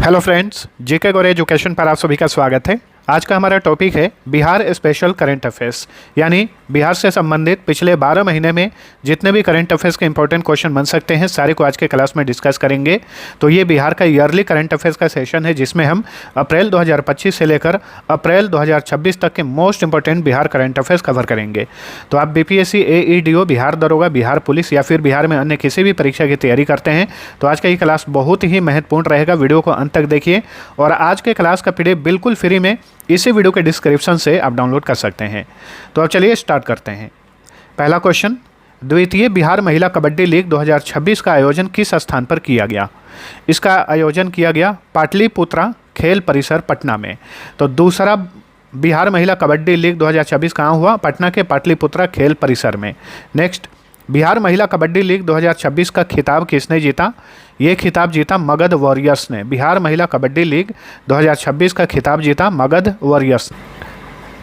Hello friends, जेके गौर education पर आप सभी का स्वागत है। आज का हमारा टॉपिक है बिहार स्पेशल करंट अफेयर्स, यानी बिहार से संबंधित पिछले 12 महीने में जितने भी करंट अफेयर्स के इंपॉर्टेंट क्वेश्चन बन सकते हैं सारे को आज के क्लास में डिस्कस करेंगे। तो ये बिहार का ईयरली करंट अफेयर्स का सेशन है जिसमें हम अप्रैल 2025 से लेकर अप्रैल 2026 तक के most important Bihar current affairs cover करेंगे। तो आप बीपीएससी, एईडीओ, बिहार दरोगा, बिहार पुलिस या फिर बिहार में अन्य किसी भी परीक्षा की तैयारी करते हैं तो आज का ये क्लास बहुत ही महत्वपूर्ण रहेगा। वीडियो को अंत तक देखिए और आज के क्लास का पीडीएफ बिल्कुल फ्री में इसी वीडियो के डिस्क्रिप्शन से आप डाउनलोड कर सकते हैं। तो अब चलिए स्टार्ट करते हैं। पहला क्वेश्चन, द्वितीय बिहार महिला कबड्डी लीग 2026 का आयोजन किस स्थान पर किया गया? इसका आयोजन किया गया पाटलिपुत्रा खेल परिसर पटना में। तो दूसरा बिहार महिला कबड्डी लीग 2026 कहाँ हुआ? पटना के पाटलिपुत्रा खेल परिसर में। नेक्स्ट, बिहार महिला कबड्डी लीग 2026 का खिताब किसने जीता? ये खिताब जीता मगध वॉरियर्स ने। बिहार महिला कबड्डी लीग 2026 का खिताब जीता मगध वॉरियर्स।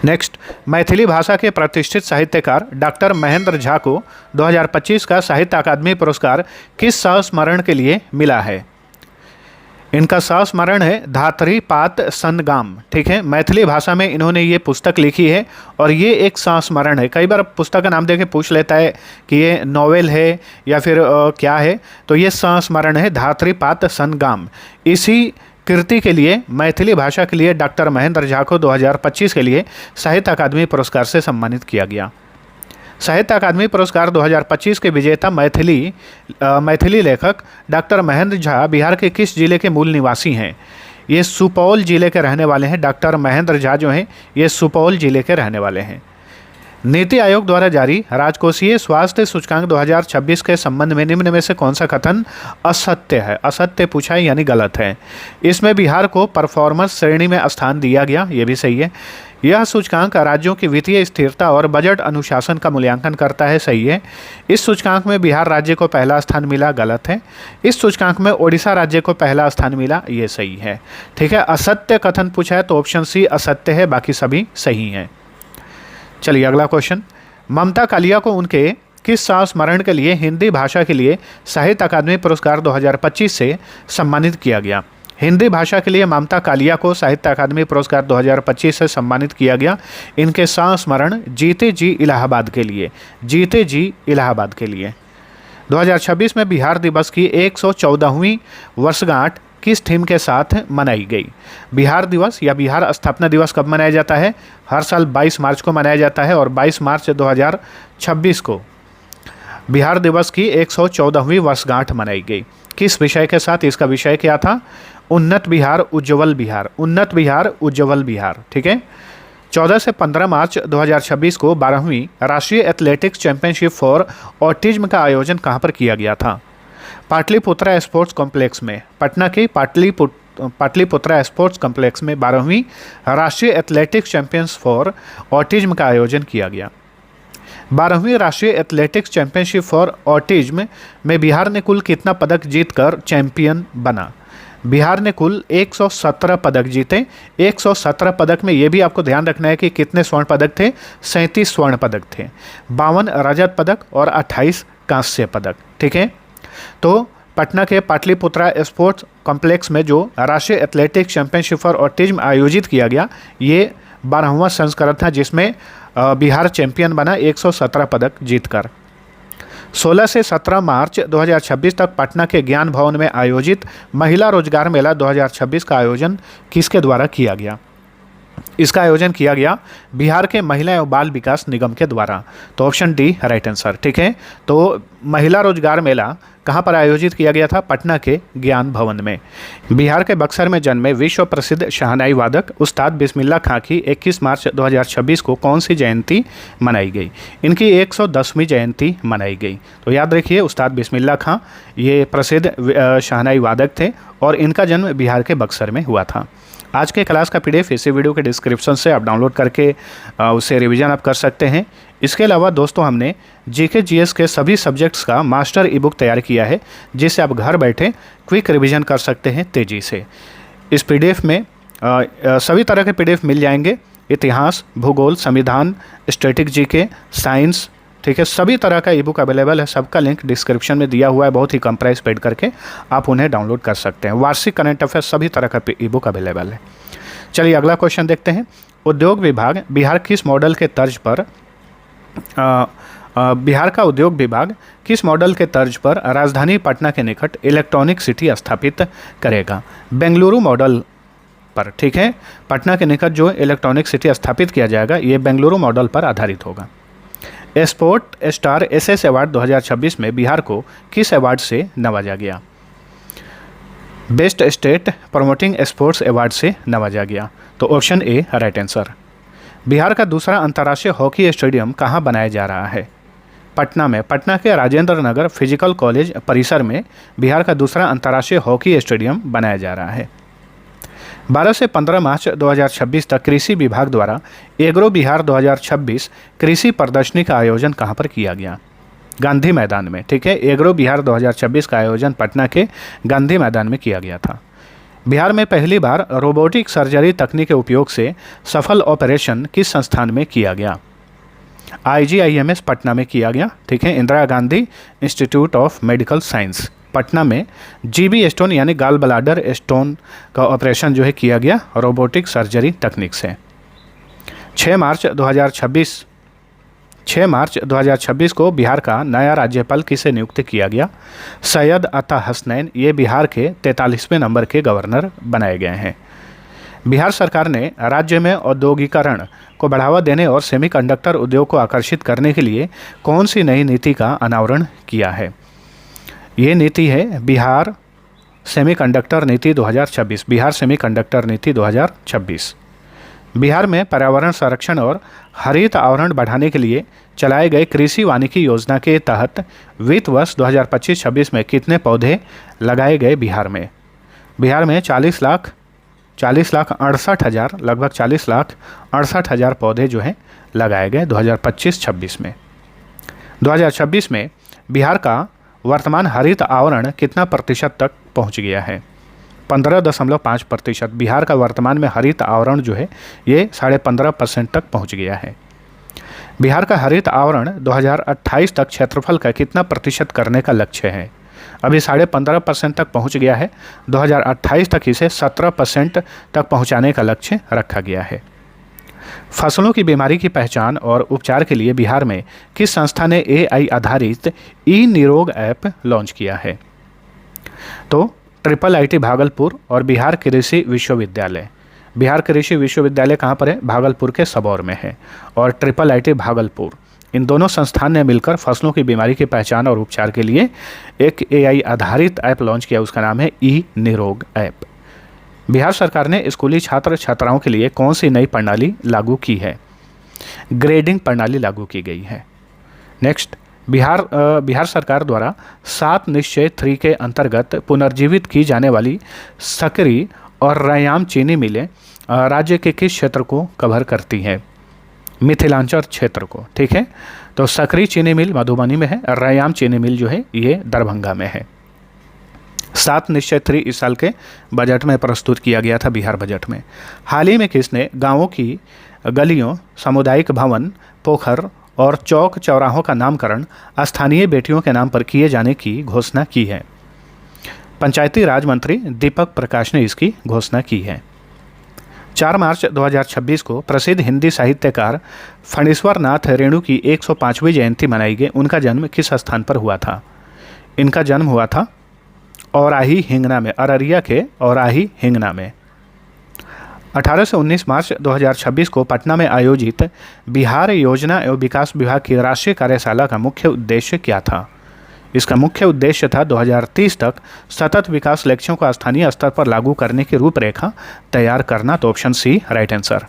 नेक्स्ट, मैथिली भाषा के प्रतिष्ठित साहित्यकार डॉक्टर महेंद्र झा को 2025 का साहित्य अकादमी पुरस्कार किस संस्मरण के लिए मिला है? इनका संस्मरण है धात्री पात संगाम। ठीक है, मैथिली भाषा में इन्होंने ये पुस्तक लिखी है और ये एक संस्मरण है। कई बार पुस्तक का नाम देके पूछ लेता है कि ये नॉवेल है या फिर क्या है, तो ये संस्मरण है धात्री पात संगाम। इसी कृति के लिए मैथिली भाषा के लिए डॉक्टर महेंद्र झा को 2025 के लिए साहित्य अकादमी पुरस्कार से सम्मानित किया गया। साहित्य अकादमी पुरस्कार 2025 के विजेता मैथिली लेखक डॉक्टर महेंद्र झा बिहार के किस जिले के मूल निवासी हैं? ये सुपौल जिले के रहने वाले हैं। डॉक्टर महेंद्र झा जो हैं ये सुपौल जिले के रहने वाले हैं। नीति आयोग द्वारा जारी राजकोषीय स्वास्थ्य सूचकांक 2026 के संबंध में निम्न में से कौन सा कथन असत्य है? असत्य पूछा है यानी गलत है। इसमें बिहार को परफॉर्मेंस श्रेणी में स्थान दिया गया, ये भी सही है। यह सूचकांक राज्यों की वित्तीय स्थिरता और बजट अनुशासन का मूल्यांकन करता है, सही है। इस सूचकांक में बिहार राज्य को पहला स्थान मिला, गलत है। इस सूचकांक में ओडिशा राज्य को पहला स्थान मिला, ये सही है। ठीक है, असत्य कथन पूछा है तो ऑप्शन सी असत्य है, बाकी सभी सही हैं। चलिए अगला क्वेश्चन, ममता कालिया को उनके किस संस्मरण के लिए हिंदी भाषा के लिए साहित्य अकादमी पुरस्कार 2025 से सम्मानित किया गया? हिंदी भाषा के लिए ममता कालिया को साहित्य अकादमी पुरस्कार 2025 से सम्मानित किया गया। इनके संस्मरण जीते जी इलाहाबाद के लिए, जीते जी इलाहाबाद के लिए। 2026 में बिहार दिवस की 114वीं वर्षगांठ किस थीम के साथ मनाई गई? बिहार दिवस या बिहार स्थापना दिवस कब मनाया जाता है? हर साल 22 मार्च को मनाया जाता है और 22 मार्च 2026 को बिहार दिवस की 114वीं वर्षगांठ मनाई गई। किस विषय के साथ? इसका विषय क्या था? उन्नत बिहार उज्ज्वल बिहार, उन्नत बिहार उज्ज्वल बिहार। ठीक है, 14 से 15 मार्च 2026 को 12वीं राष्ट्रीय एथलेटिक्स चैंपियनशिप फॉर ऑटिज्म का आयोजन कहाँ पर किया गया था? पाटलिपुत्रा स्पोर्ट्स कॉम्प्लेक्स में। पटना के पाटलिपुत्रा स्पोर्ट्स कॉम्प्लेक्स में 12वीं राष्ट्रीय एथलेटिक्स चैंपियंस फॉर ऑटिज्म का आयोजन किया गया। 12वीं राष्ट्रीय एथलेटिक्स चैंपियनशिप फॉर ऑटिज्म में बिहार ने कुल कितना पदक जीतकर चैंपियन बना? बिहार ने कुल 117 पदक जीते। 117 पदक में ये भी आपको ध्यान रखना है कि कितने स्वर्ण पदक थे? 37 स्वर्ण पदक थे, 52 रजत पदक और 28 कांस्य पदक। ठीक है, तो पटना के पाटलिपुत्रा स्पोर्ट्स कॉम्प्लेक्स में जो राष्ट्रीय एथलेटिक्स चैंपियनशिप फॉर ऑटिज्म आयोजित किया गया ये 12वां संस्करण था जिसमें बिहार चैंपियन बना 117 पदक जीतकर। 16 से 17 मार्च 2026 तक पटना के ज्ञान भवन में आयोजित महिला रोजगार मेला 2026 का आयोजन किसके द्वारा किया गया? इसका आयोजन किया गया बिहार के महिला एवं बाल विकास निगम के द्वारा। तो ऑप्शन डी राइट आंसर। ठीक है, तो महिला रोजगार मेला कहाँ पर आयोजित किया गया था? पटना के ज्ञान भवन में। बिहार के बक्सर में जन्मे विश्व प्रसिद्ध शहनाई वादक उस्ताद बिस्मिल्लाह खां की 21 मार्च 2026 को कौन सी जयंती मनाई गई? इनकी 110वीं जयंती मनाई गई। तो याद रखिए उस्ताद बिस्मिल्लाह खां ये प्रसिद्ध शहनाई वादक थे और इनका जन्म बिहार के बक्सर में हुआ था। आज के क्लास का पीडीएफ इसी वीडियो के डिस्क्रिप्शन से आप डाउनलोड करके उसे रिवीजन आप कर सकते हैं। इसके अलावा दोस्तों हमने जीके जीएस के सभी सब्जेक्ट्स का मास्टर ई बुक तैयार किया है जिससे आप घर बैठे क्विक रिवीजन कर सकते हैं तेज़ी से। इस पीडीएफ में सभी तरह के पीडीएफ मिल जाएंगे। इतिहास, भूगोल, संविधान, स्टैटिक जीके, साइंस, ठीक है, सभी तरह का ई बुक अवेलेबल है, सबका लिंक डिस्क्रिप्शन में दिया हुआ है, बहुत ही कम प्राइस पेड करके आप उन्हें डाउनलोड कर सकते हैं। वार्षिक करंट अफेयर्स सभी तरह का ई बुक अवेलेबल है। चलिए अगला क्वेश्चन देखते हैं। उद्योग विभाग बिहार किस मॉडल के तर्ज पर बिहार का उद्योग विभाग किस मॉडल के तर्ज पर राजधानी पटना के निकट इलेक्ट्रॉनिक सिटी स्थापित करेगा? बेंगलुरु मॉडल पर, ठीक है, पटना के निकट जो इलेक्ट्रॉनिक सिटी स्थापित किया जाएगा ये बेंगलुरु मॉडल पर आधारित होगा। स्पोर्ट स्टार एसएस अवार्ड 2026 में बिहार को किस अवार्ड से नवाजा गया? Best state promoting sports award से नवाजा गया। तो option A right answer. Bihar का दूसरा अंतर्राष्ट्रीय हॉकी स्टेडियम कहाँ बनाया जा रहा है? पटना में। पटना के राजेंद्र नगर फिजिकल कॉलेज परिसर में बिहार का दूसरा अंतर्राष्ट्रीय हॉकी स्टेडियम बनाया जा रहा है। 12 से 15 मार्च 2026 तक कृषि विभाग द्वारा एग्रो बिहार 2026 कृषि प्रदर्शनी का आयोजन कहाँ पर किया गया? गांधी मैदान में, ठीक है। एग्रो बिहार 2026 का आयोजन पटना के गांधी मैदान में किया गया था। बिहार में पहली बार रोबोटिक सर्जरी तकनीक के उपयोग से सफल ऑपरेशन किस संस्थान में किया गया? IGIMS पटना में किया गया, ठीक है। Indira Gandhi institute of medical science Patna में GB स्टोन यानी गाल ब्लाडर स्टोन का ऑपरेशन जो है किया गया रोबोटिक सर्जरी तकनीक से। 6 मार्च 2026 को बिहार का नया राज्यपाल किसे नियुक्त किया गया? सैयद अता हसनैन, ये बिहार के 43वें नंबर के गवर्नर बनाए गए हैं। बिहार सरकार ने राज्य में औद्योगिकरण को बढ़ावा देने और सेमीकंडक्टर उद्योग को आकर्षित करने के लिए कौन सी नई नीति का अनावरण किया है? ये नीति है बिहार सेमीकंडक्टर नीति 2026। बिहार सेमीकंडक्टर नीति 2026 बिहार में पर्यावरण संरक्षण और हरित आवरण बढ़ाने के लिए चलाए गए कृषि वानिकी योजना के तहत वित्त वर्ष 2025-26 में कितने पौधे लगाए गए? बिहार में 40,68,000 लगभग 40,68,000 पौधे जो हैं लगाए गए 2025-26 में। 2026 में बिहार का वर्तमान हरित आवरण कितना प्रतिशत तक पहुंच गया है? 15.5%। बिहार का वर्तमान में हरित आवरण जो है ये 15.5% तक पहुंच गया है। बिहार का हरित आवरण 2028 तक क्षेत्रफल का कितना प्रतिशत करने का लक्ष्य है? अभी 15.5% तक पहुंच गया है, 2028 तक इसे 17% तक पहुंचाने का लक्ष्य रखा गया है। फसलों की बीमारी की पहचान और उपचार के लिए बिहार में किस संस्था ने AI आधारित ई निरोग ऐप लॉन्च किया है? तो IIIT भागलपुर और बिहार कृषि विश्वविद्यालय। बिहार कृषि विश्वविद्यालय कहाँ पर है? भागलपुर के सबौर में है। और IIIT भागलपुर, इन दोनों संस्थान ने मिलकर फसलों की बीमारी की पहचान और उपचार के लिए एक AI आधारित ऐप लॉन्च किया, उसका नाम है ई निरोग ऐप। बिहार सरकार ने स्कूली छात्र छात्राओं के लिए कौन सी नई प्रणाली लागू की है? ग्रेडिंग प्रणाली लागू की गई है। नेक्स्ट, बिहार सरकार द्वारा 7 निश्चय 3 के अंतर्गत पुनर्जीवित की जाने वाली सकरी और रैयाम चीनी मिलें राज्य के किस क्षेत्र को कवर करती है? मिथिलांचल क्षेत्र को, ठीक है। तो सकरी चीनी मिल मधुबनी में है, रैयाम चीनी मिल जो है ये दरभंगा में है। 7 निश्चय 3 इस साल के बजट में प्रस्तुत किया गया था, बिहार बजट में। हाल ही में किसने गांवों की गलियों, सामुदायिक भवन, पोखर और चौक चौराहों का नामकरण स्थानीय बेटियों के नाम पर किए जाने की घोषणा की है? पंचायती राज मंत्री दीपक प्रकाश ने इसकी घोषणा की है। 4 मार्च 2026 को प्रसिद्ध हिंदी साहित्यकार फणीश्वर नाथ रेणु की 105वीं जयंती मनाई गई। उनका जन्म किस स्थान पर हुआ था? इनका जन्म हुआ था औराही हिंगना में, अररिया के औराही हिंगना में। 18 से 19 मार्च 2026 को पटना में आयोजित बिहार योजना एवं विकास विभाग की राष्ट्रीय कार्यशाला का मुख्य उद्देश्य क्या था? इसका मुख्य उद्देश्य था 2030 तक सतत विकास लक्ष्यों को स्थानीय स्तर पर लागू करने की रूपरेखा तैयार करना। तो option C right answer.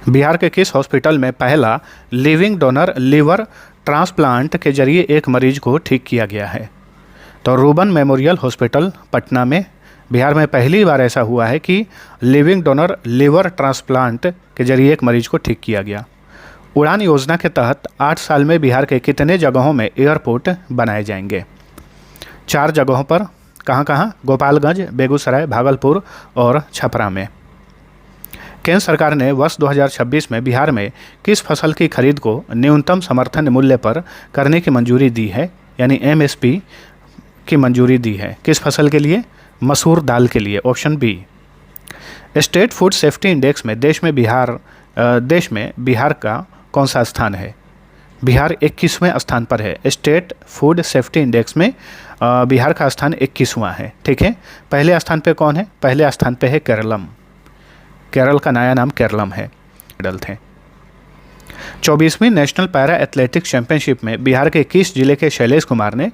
Bihar के किस हॉस्पिटल में पहला लिविंग डोनर लीवर ट्रांसप्लांट के जरिए एक मरीज को ठीक किया गया है? तो रूबन मेमोरियल हॉस्पिटल पटना में बिहार में पहली बार ऐसा हुआ है कि लिविंग डोनर लीवर ट्रांसप्लांट के जरिए एक मरीज को ठीक किया गया। उड़ान योजना के तहत 8 साल में बिहार के कितने जगहों में एयरपोर्ट बनाए जाएंगे? 4 जगहों पर। कहाँ कहाँ? गोपालगंज, बेगूसराय, भागलपुर और छपरा में। केंद्र सरकार ने वर्ष 2026 में बिहार में किस फसल की खरीद को न्यूनतम समर्थन मूल्य पर करने की मंजूरी दी है, यानी MSP की मंजूरी दी है? किस फसल के लिए? मसूर दाल के लिए, option B. State food safety index में देश में बिहार का कौन सा स्थान है? बिहार 21वें स्थान पर है। स्टेट फूड सेफ्टी इंडेक्स में बिहार का स्थान 21वां है, ठीक है। पहले स्थान पे कौन है? पहले स्थान पे है केरलम। केरल का नया नाम केरलम है। मेडल थे। 24वीं नेशनल पैरा एथलेटिक्स चैंपियनशिप में बिहार के किस जिले के शैलेश कुमार ने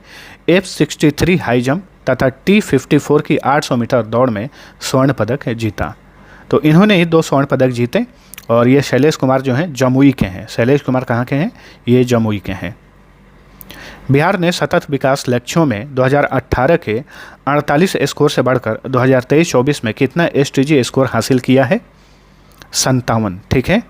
F63 हाई जंप तथा T54 की 800 मीटर दौड़ में स्वर्ण पदक जीता? तो इन्होंने ही 2 स्वर्ण पदक जीते और ये शैलेश कुमार जो हैं जमुई के हैं। शैलेश कुमार कहाँ के हैं? ये जमुई के हैं। बिहार ने सतत विकास लक्ष्यों में 2018 के 48 स्कोर से बढ़कर 2023-24 में कितना SDG स्कोर हासिल किया है? 57, ठीक है।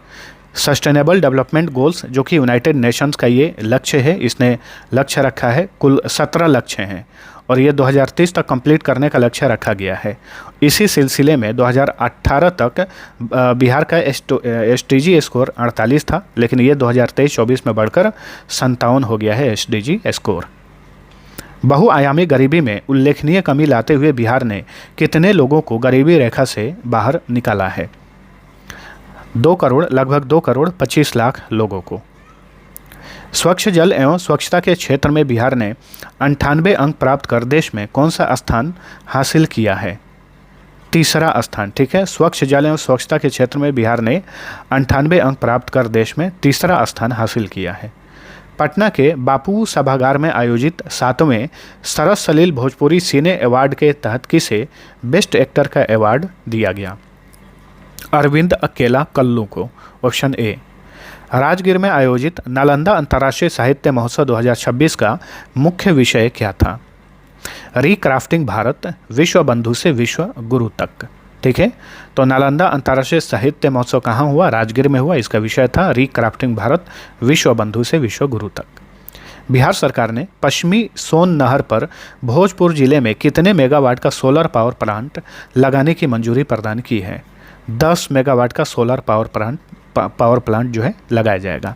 सस्टेनेबल डेवलपमेंट गोल्स जो कि यूनाइटेड नेशंस का ये लक्ष्य है, इसने लक्ष्य रखा है, कुल 17 लक्ष्य हैं और ये 2030 तक कंप्लीट करने का लक्ष्य रखा गया है। इसी सिलसिले में 2018 तक बिहार का SDG स्कोर 48 था, लेकिन ये 2023-24 में बढ़कर 57 हो गया है SDG स्कोर। बहुआयामी गरीबी में उल्लेखनीय कमी लाते हुए बिहार ने कितने लोगों को गरीबी रेखा से बाहर निकाला है? 2 करोड़, लगभग 2 करोड़ 25 लाख लोगों को। स्वच्छ जल एवं स्वच्छता के क्षेत्र में बिहार ने 98 अंक प्राप्त कर देश में कौन सा स्थान हासिल किया है? 3रा स्थान, ठीक है। स्वच्छ जल एवं स्वच्छता के क्षेत्र में बिहार ने 98 अंक प्राप्त कर देश में 3रा स्थान हासिल किया है। पटना के बापू सभागार में आयोजित 7वें सरस सलील भोजपुरी सिने अवार्ड के तहत किसे बेस्ट एक्टर का अवार्ड दिया गया? अरविंद अकेला कल्लू को, ऑप्शन ए। राजगीर में आयोजित नालंदा अंतर्राष्ट्रीय साहित्य महोत्सव 2026 का मुख्य विषय क्या था? रिक्राफ्टिंग भारत, विश्व बंधु से विश्व गुरु तक, ठीक है। तो नालंदा अंतर्राष्ट्रीय साहित्य महोत्सव कहाँ हुआ? राजगीर में हुआ। इसका विषय था रिक्राफ्टिंग भारत, विश्व बंधु से विश्व गुरु तक। बिहार सरकार ने पश्चिमी सोन नहर पर भोजपुर जिले में कितने मेगावाट का सोलर पावर प्लांट लगाने की मंजूरी प्रदान की है? 10 मेगावाट का सोलर पावर प्लांट जो है लगाया जाएगा।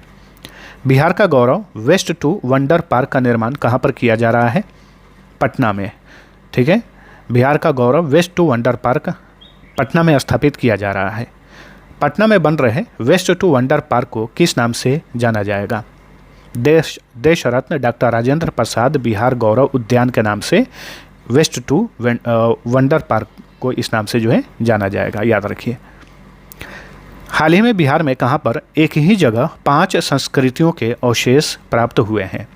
बिहार का गौरव वेस्ट टू वंडर पार्क का निर्माण कहाँ पर किया जा रहा है? पटना में, ठीक है। बिहार का गौरव waste to wonder park Patna में स्थापित किया जा रहा है। पटना में बन रहे वेस्ट टू वंडर पार्क को किस नाम से जाना जाएगा? देश रत्न डॉक्टर राजेंद्र प्रसाद बिहार गौरव उद्यान के नाम से वेस्ट टू वंडर पार्क को इस नाम से जो है जाना जाएगा, याद रखिए। हाल ही में बिहार में कहाँ पर एक ही जगह 5 संस्कृतियों के अवशेष प्राप्त हुए हैं?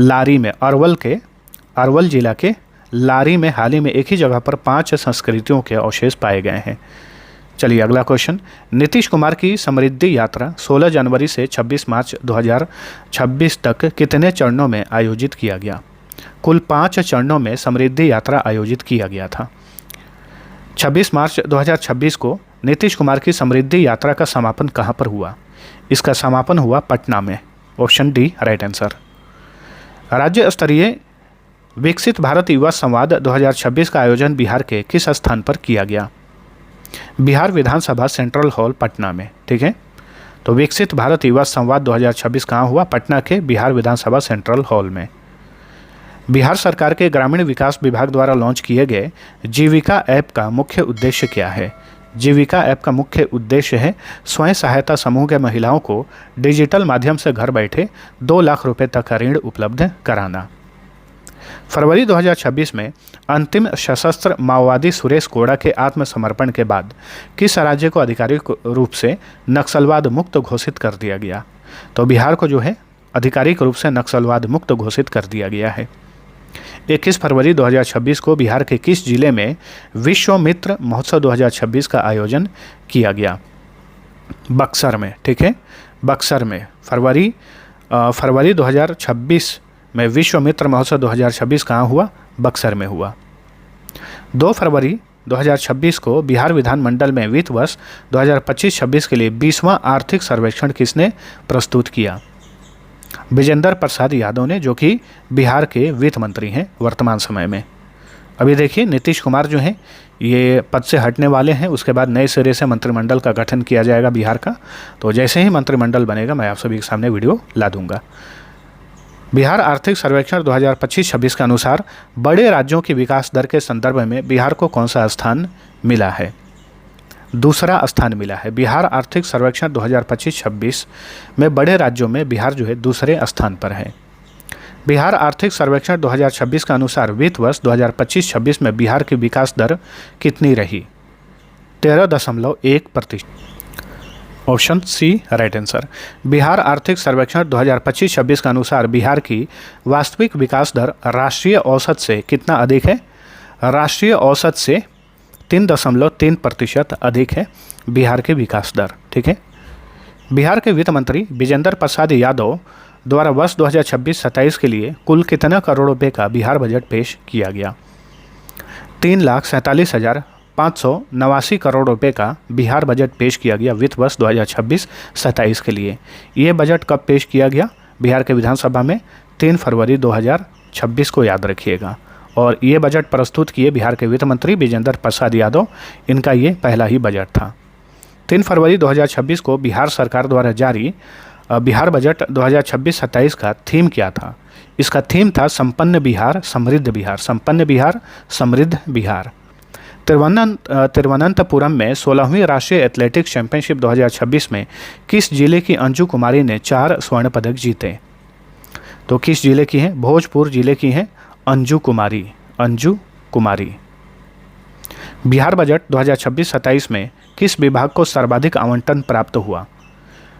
लारी में, अरवल जिला के लारी में हाल ही में एक ही जगह पर 5 संस्कृतियों के अवशेष पाए गए हैं। चलिए अगला क्वेश्चन। नीतीश कुमार की समृद्धि यात्रा 16 जनवरी से 26 मार्च 2026 तक कितने चरणों में आयोजित किया गया? कुल 5 चरणों में समृद्धि यात्रा आयोजित किया गया था। 26 मार्च 2026 को नीतीश कुमार की समृद्धि यात्रा का समापन कहाँ पर हुआ? इसका समापन हुआ पटना में, ऑप्शन डी राइट आंसर। राज्य स्तरीय विकसित भारत युवा संवाद 2026 का आयोजन बिहार के किस स्थान पर किया गया? बिहार विधानसभा सेंट्रल हॉल पटना में, ठीक है। तो विकसित भारत युवा संवाद 2026 कहाँ हुआ? पटना के बिहार विधानसभा सेंट्रल हॉल में। बिहार सरकार के ग्रामीण विकास विभाग द्वारा लॉन्च किए गए जीविका ऐप का मुख्य उद्देश्य क्या है? जीविका ऐप का मुख्य उद्देश्य है स्वयं सहायता समूह के महिलाओं को डिजिटल माध्यम से घर बैठे 2 लाख रुपए तक का ऋण उपलब्ध कराना। फरवरी 2026 में अंतिम सशस्त्र माओवादी सुरेश कोड़ा के आत्मसमर्पण के बाद किस राज्य को आधिकारिक रूप से नक्सलवाद मुक्त घोषित कर दिया गया? तो बिहार को जो है आधिकारिक रूप से नक्सलवाद मुक्त घोषित कर दिया गया है। 21 फरवरी 2026 को बिहार के किस जिले में विश्व मित्र महोत्सव 2026 का आयोजन किया गया? बक्सर में, ठीक है। बक्सर में फरवरी 2026 में विश्व मित्र महोत्सव 2026 कहाँ हुआ? बक्सर में हुआ। 2 फरवरी 2026 को बिहार विधानमंडल में वित्त वर्ष 2025-26 के लिए 20वां आर्थिक सर्वेक्षण किसने प्रस्तुत किया? विजेंद्र प्रसाद यादव ने, जो कि बिहार के वित्त मंत्री हैं वर्तमान समय में। अभी देखिए नीतीश कुमार जो हैं ये पद से हटने वाले हैं, उसके बाद नए सिरे से मंत्रिमंडल का गठन किया जाएगा बिहार का। तो जैसे ही मंत्रिमंडल बनेगा मैं आप सभी के सामने वीडियो ला दूंगा। बिहार आर्थिक सर्वेक्षण 2025-26 के अनुसार बड़े राज्यों की विकास दर के संदर्भ में बिहार को कौन सा स्थान मिला है? दूसरा स्थान मिला है। बिहार आर्थिक सर्वेक्षण 2025-26 में बड़े राज्यों में बिहार जो है दूसरे स्थान पर है। बिहार आर्थिक सर्वेक्षण 2026 के अनुसार वित्त वर्ष 2025-26 में बिहार की विकास दर कितनी रही? 13.1%। Option C right answer. Bihar आर्थिक सर्वेक्षण 2025-26 के अनुसार बिहार की वास्तविक विकास दर राष्ट्रीय औसत से कितना अधिक है? राष्ट्रीय औसत से 3.3% अधिक है बिहार की विकास दर। ठीक है। बिहार के वित्त मंत्री विजेंद्र प्रसाद यादव द्वारा वर्ष 2026-27 के लिए कुल कितना करोड़ रुपए का बिहार बजट पेश किया गया? 3,47,589 करोड़ रुपए का बिहार बजट पेश किया गया वित्त वर्ष 2026-27 के लिए। ये बजट कब पेश किया गया? बिहार के विधानसभा में 3 फरवरी 2026 को याद रखिएगा। और ये बजट प्रस्तुत किए बिहार के वित्त मंत्री विजेंद्र प्रसाद यादव। इनका ये पहला ही बजट था। 3 फरवरी 2026 को बिहार सरकार द्वारा जारी बिहार बजट 2026-27 का थीम क्या था? इसका थीम था संपन्न बिहार समृद्ध बिहार। संपन्न बिहार समृद्ध बिहार। तिरुवनंतपुरम में 16वीं राष्ट्रीय एथलेटिक्स चैंपियनशिप 2026 में किस जिले की अंजू कुमारी ने 4 स्वर्ण पदक जीते? तो किस जिले की हैं? भोजपुर जिले की हैं अंजू कुमारी। अंजू कुमारी। बिहार बजट 2026-27 में किस विभाग को सर्वाधिक आवंटन प्राप्त हुआ?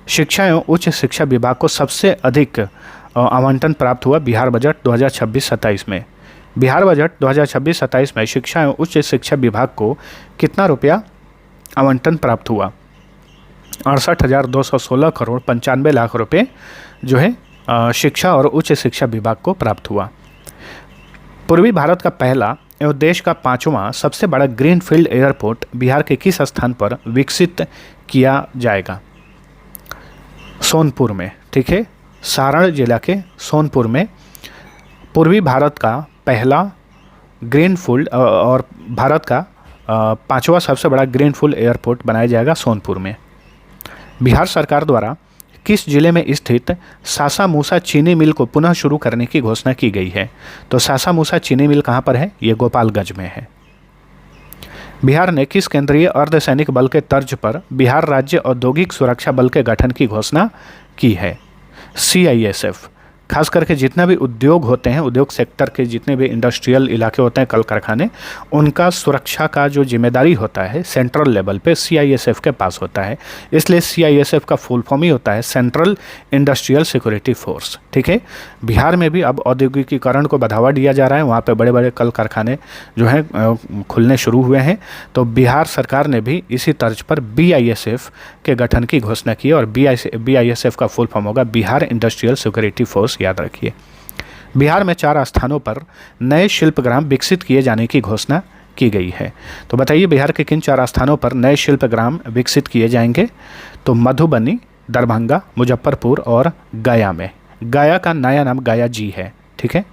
शिक्षा एवं उच्च शिक्षा विभाग को सबसे अधिक आवंटन प्राप्त हुआ बिहार बजट 2026-27 में। बिहार बजट 2026-27 में शिक्षा एवं उच्च शिक्षा विभाग को कितना रुपया आवंटन प्राप्त हुआ? 68,216 करोड़ 95 लाख रुपए जो है शिक्षा और उच्च शिक्षा विभाग को प्राप्त हुआ। पूर्वी भारत का पहला एवं देश का 5वां सबसे बड़ा ग्रीनफील्ड एयरपोर्ट बिहार के किस स्थान पर विकसित किया जाएगा? सोनपुर में। ठीक है। सारण जिला के सोनपुर में पूर्वी भारत का पहला ग्रीनफील्ड और भारत का 5वां सबसे बड़ा ग्रीनफील्ड एयरपोर्ट बनाया जाएगा सोनपुर में। बिहार सरकार द्वारा किस जिले में स्थित सासा मूसा चीनी मिल को पुनः शुरू करने की घोषणा की गई है? तो सासा मूसा चीनी मिल कहाँ पर है? ये गोपालगंज में है। बिहार ने किस केंद्रीय अर्धसैनिक बल के तर्ज पर बिहार राज्य औद्योगिक सुरक्षा बल के गठन की घोषणा की है? CISF। खास करके जितना भी उद्योग होते हैं, उद्योग सेक्टर के जितने भी इंडस्ट्रियल इलाके होते हैं, कल कारखाने, उनका सुरक्षा का जो जिम्मेदारी होता है सेंट्रल लेवल पे CISF के पास होता है। इसलिए CISF का फुल फॉर्म ही होता है सेंट्रल इंडस्ट्रियल सिक्योरिटी फोर्स। ठीक है। बिहार में भी अब औद्योगिकीकरण को बढ़ावा दिया जा रहा है। वहाँ पे बड़े बड़े कल कारखाने जो हैं खुलने शुरू हुए हैं। तो बिहार सरकार ने भी इसी तर्ज पर BISF के गठन की घोषणा की और BISF का फुल फॉर्म होगा बिहार इंडस्ट्रियल सिक्योरिटी फोर्स। याद रखिए। बिहार में 4 स्थानों पर नए शिल्पग्राम विकसित किए जाने की घोषणा की गई है। तो बताइए बिहार के किन 4 स्थानों पर नए शिल्पग्राम विकसित किए जाएंगे? तो मधुबनी, दरभंगा, मुजफ्फरपुर और गया में। गया का नया नाम गया जी है। ठीक है।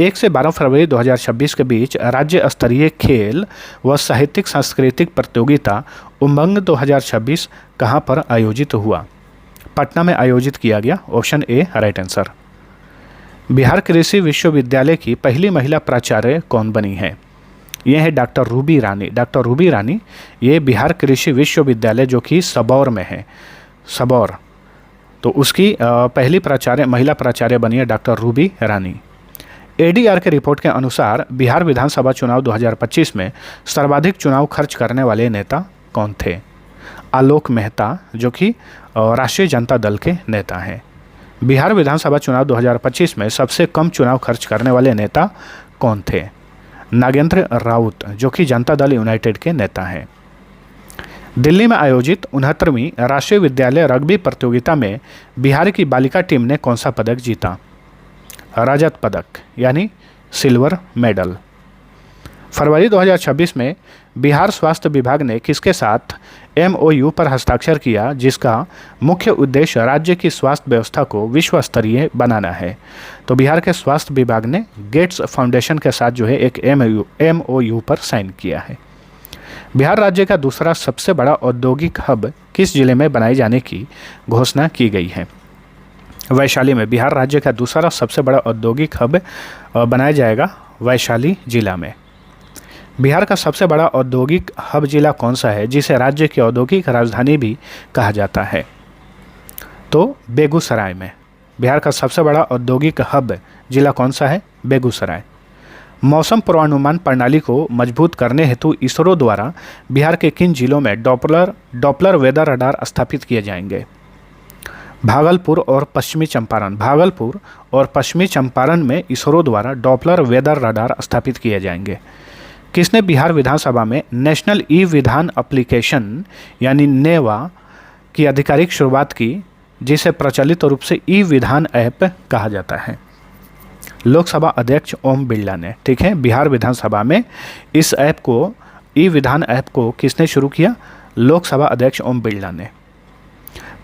1 से 12 फरवरी 2026 के बीच राज्य स्तरीय खेल व साहित्यिक सांस्कृतिक प्रतियोगिता उमंग 2026 कहाँ पर आयोजित हुआ? पटना में आयोजित किया गया। Option A right answer. Bihar कृषि विश्वविद्यालय की पहली महिला प्राचार्य कौन बनी है? यह है डॉक्टर रूबी रानी। डॉक्टर रूबी रानी ये बिहार कृषि विश्वविद्यालय जो कि सबौर में है, सबौर, तो उसकी पहली प्राचार्य महिला प्राचार्य बनी है डॉक्टर रूबी रानी। ADR के रिपोर्ट के अनुसार बिहार विधानसभा चुनाव 2025 में सर्वाधिक चुनाव खर्च करने वाले नेता कौन थे? आलोक मेहता जो कि राष्ट्रीय जनता दल के नेता हैं। बिहार विधानसभा चुनाव 2025 में सबसे कम चुनाव खर्च करने वाले नेता कौन थे? नागेंद्र राउत जो कि जनता दल यूनाइटेड के नेता हैं। दिल्ली में आयोजित 69वीं राष्ट्रीय विद्यालय रग्बी प्रतियोगिता में बिहार की बालिका टीम ने कौन सा पदक जीता? रजत पदक यानी सिल्वर मेडल। फरवरी 2026 में बिहार स्वास्थ्य विभाग ने किसके साथ MOU पर हस्ताक्षर किया, जिसका मुख्य उद्देश्य राज्य की स्वास्थ्य व्यवस्था को विश्व स्तरीय बनाना है। तो बिहार के स्वास्थ्य विभाग ने गेट्स फाउंडेशन के साथ जो है एक MOU पर साइन किया है। बिहार राज्य का दूसरा सबसे बड़ा औद्योगिक हब किस जिले में बनाए जाने की घोषणा की गई है? वैशाली में बिहार राज्य का दूसरा सबसे बड़ा औद्योगिक हब बनाया जाएगा वैशाली जिला में। बिहार का सबसे बड़ा औद्योगिक हब जिला कौन सा है, जिसे राज्य की औद्योगिक राजधानी भी कहा जाता है? तो बेगूसराय में। बिहार का सबसे बड़ा औद्योगिक हब जिला कौन सा है? बेगूसराय। मौसम पूर्वानुमान प्रणाली को मजबूत करने हेतु इसरो द्वारा बिहार के किन जिलों में डॉपलर वेदर रडार स्थापित किए जाएंगे? भागलपुर और पश्चिमी चंपारण। भागलपुर और पश्चिमी चंपारण में इसरो द्वारा डॉपलर वेदर रडार स्थापित किए जाएंगे। किसने बिहार विधानसभा में नेशनल ई विधान एप्लीकेशन यानी नेवा की आधिकारिक शुरुआत की, जिसे प्रचलित रूप से ई विधान ऐप कहा जाता है? लोकसभा अध्यक्ष ओम बिरला ने। ठीक है, बिहार विधानसभा में इस ऐप को, ई विधान ऐप को किसने शुरू किया? लोकसभा अध्यक्ष ओम बिरला ने।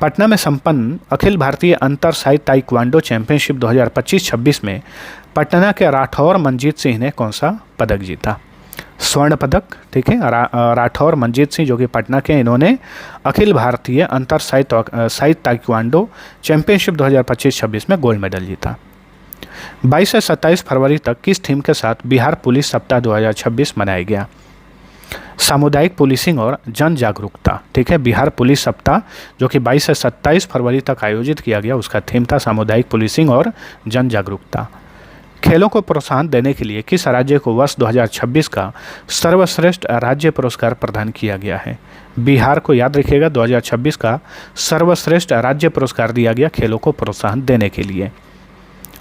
पटना में संपन्न अखिल भारतीय अंतर साई ताइक्वांडो चैंपियनशिप 2025-26 में पटना के राठौर मनजीत सिंह ने कौन सा पदक जीता? स्वर्ण पदक। ठीक है, राठौर मनजीत सिंह जो कि पटना के, इन्होंने अखिल भारतीय अंतर साई ताइक्वांडो चैंपियनशिप 2025-26 में गोल्ड मेडल जीता। 22 से 27 फरवरी तक किस थीम के साथ बिहार पुलिस सप्ताह 2026 मनाया गया? सामुदायिक पुलिसिंग और जन जागरूकता। ठीक है, बिहार पुलिस सप्ताह जो कि 22 से 27 फरवरी तक आयोजित किया गया, उसका थीम था सामुदायिक पुलिसिंग और जन जागरूकता। खेलों को प्रोत्साहन देने के लिए किस राज्य को वर्ष 2026 का सर्वश्रेष्ठ राज्य पुरस्कार प्रदान किया गया है? बिहार को याद रखिएगा, 2026 का सर्वश्रेष्ठ राज्य पुरस्कार दिया गया खेलों को प्रोत्साहन देने के लिए।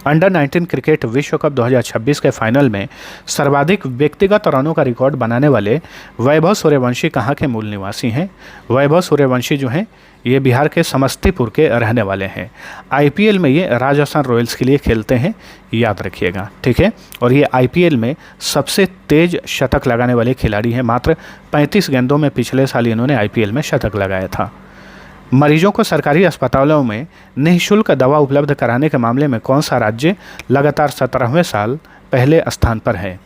अंडर 19 क्रिकेट विश्व कप 2026 के फाइनल में सर्वाधिक व्यक्तिगत रनों का रिकॉर्ड बनाने वाले वैभव सूर्यवंशी कहाँ के मूल निवासी हैं? वैभव सूर्यवंशी जो हैं ये बिहार के समस्तीपुर के रहने वाले हैं। IPL में ये राजस्थान रॉयल्स के लिए खेलते हैं, याद रखिएगा। ठीक है, और ये IPL में सबसे तेज शतक लगाने वाले खिलाड़ी हैं। मात्र 35 गेंदों में पिछले साल इन्होंने IPL में शतक लगाया था। मरीजों को सरकारी अस्पतालों में निःशुल्क दवा उपलब्ध कराने के मामले में कौन सा राज्य लगातार 17वें साल पहले स्थान पर है?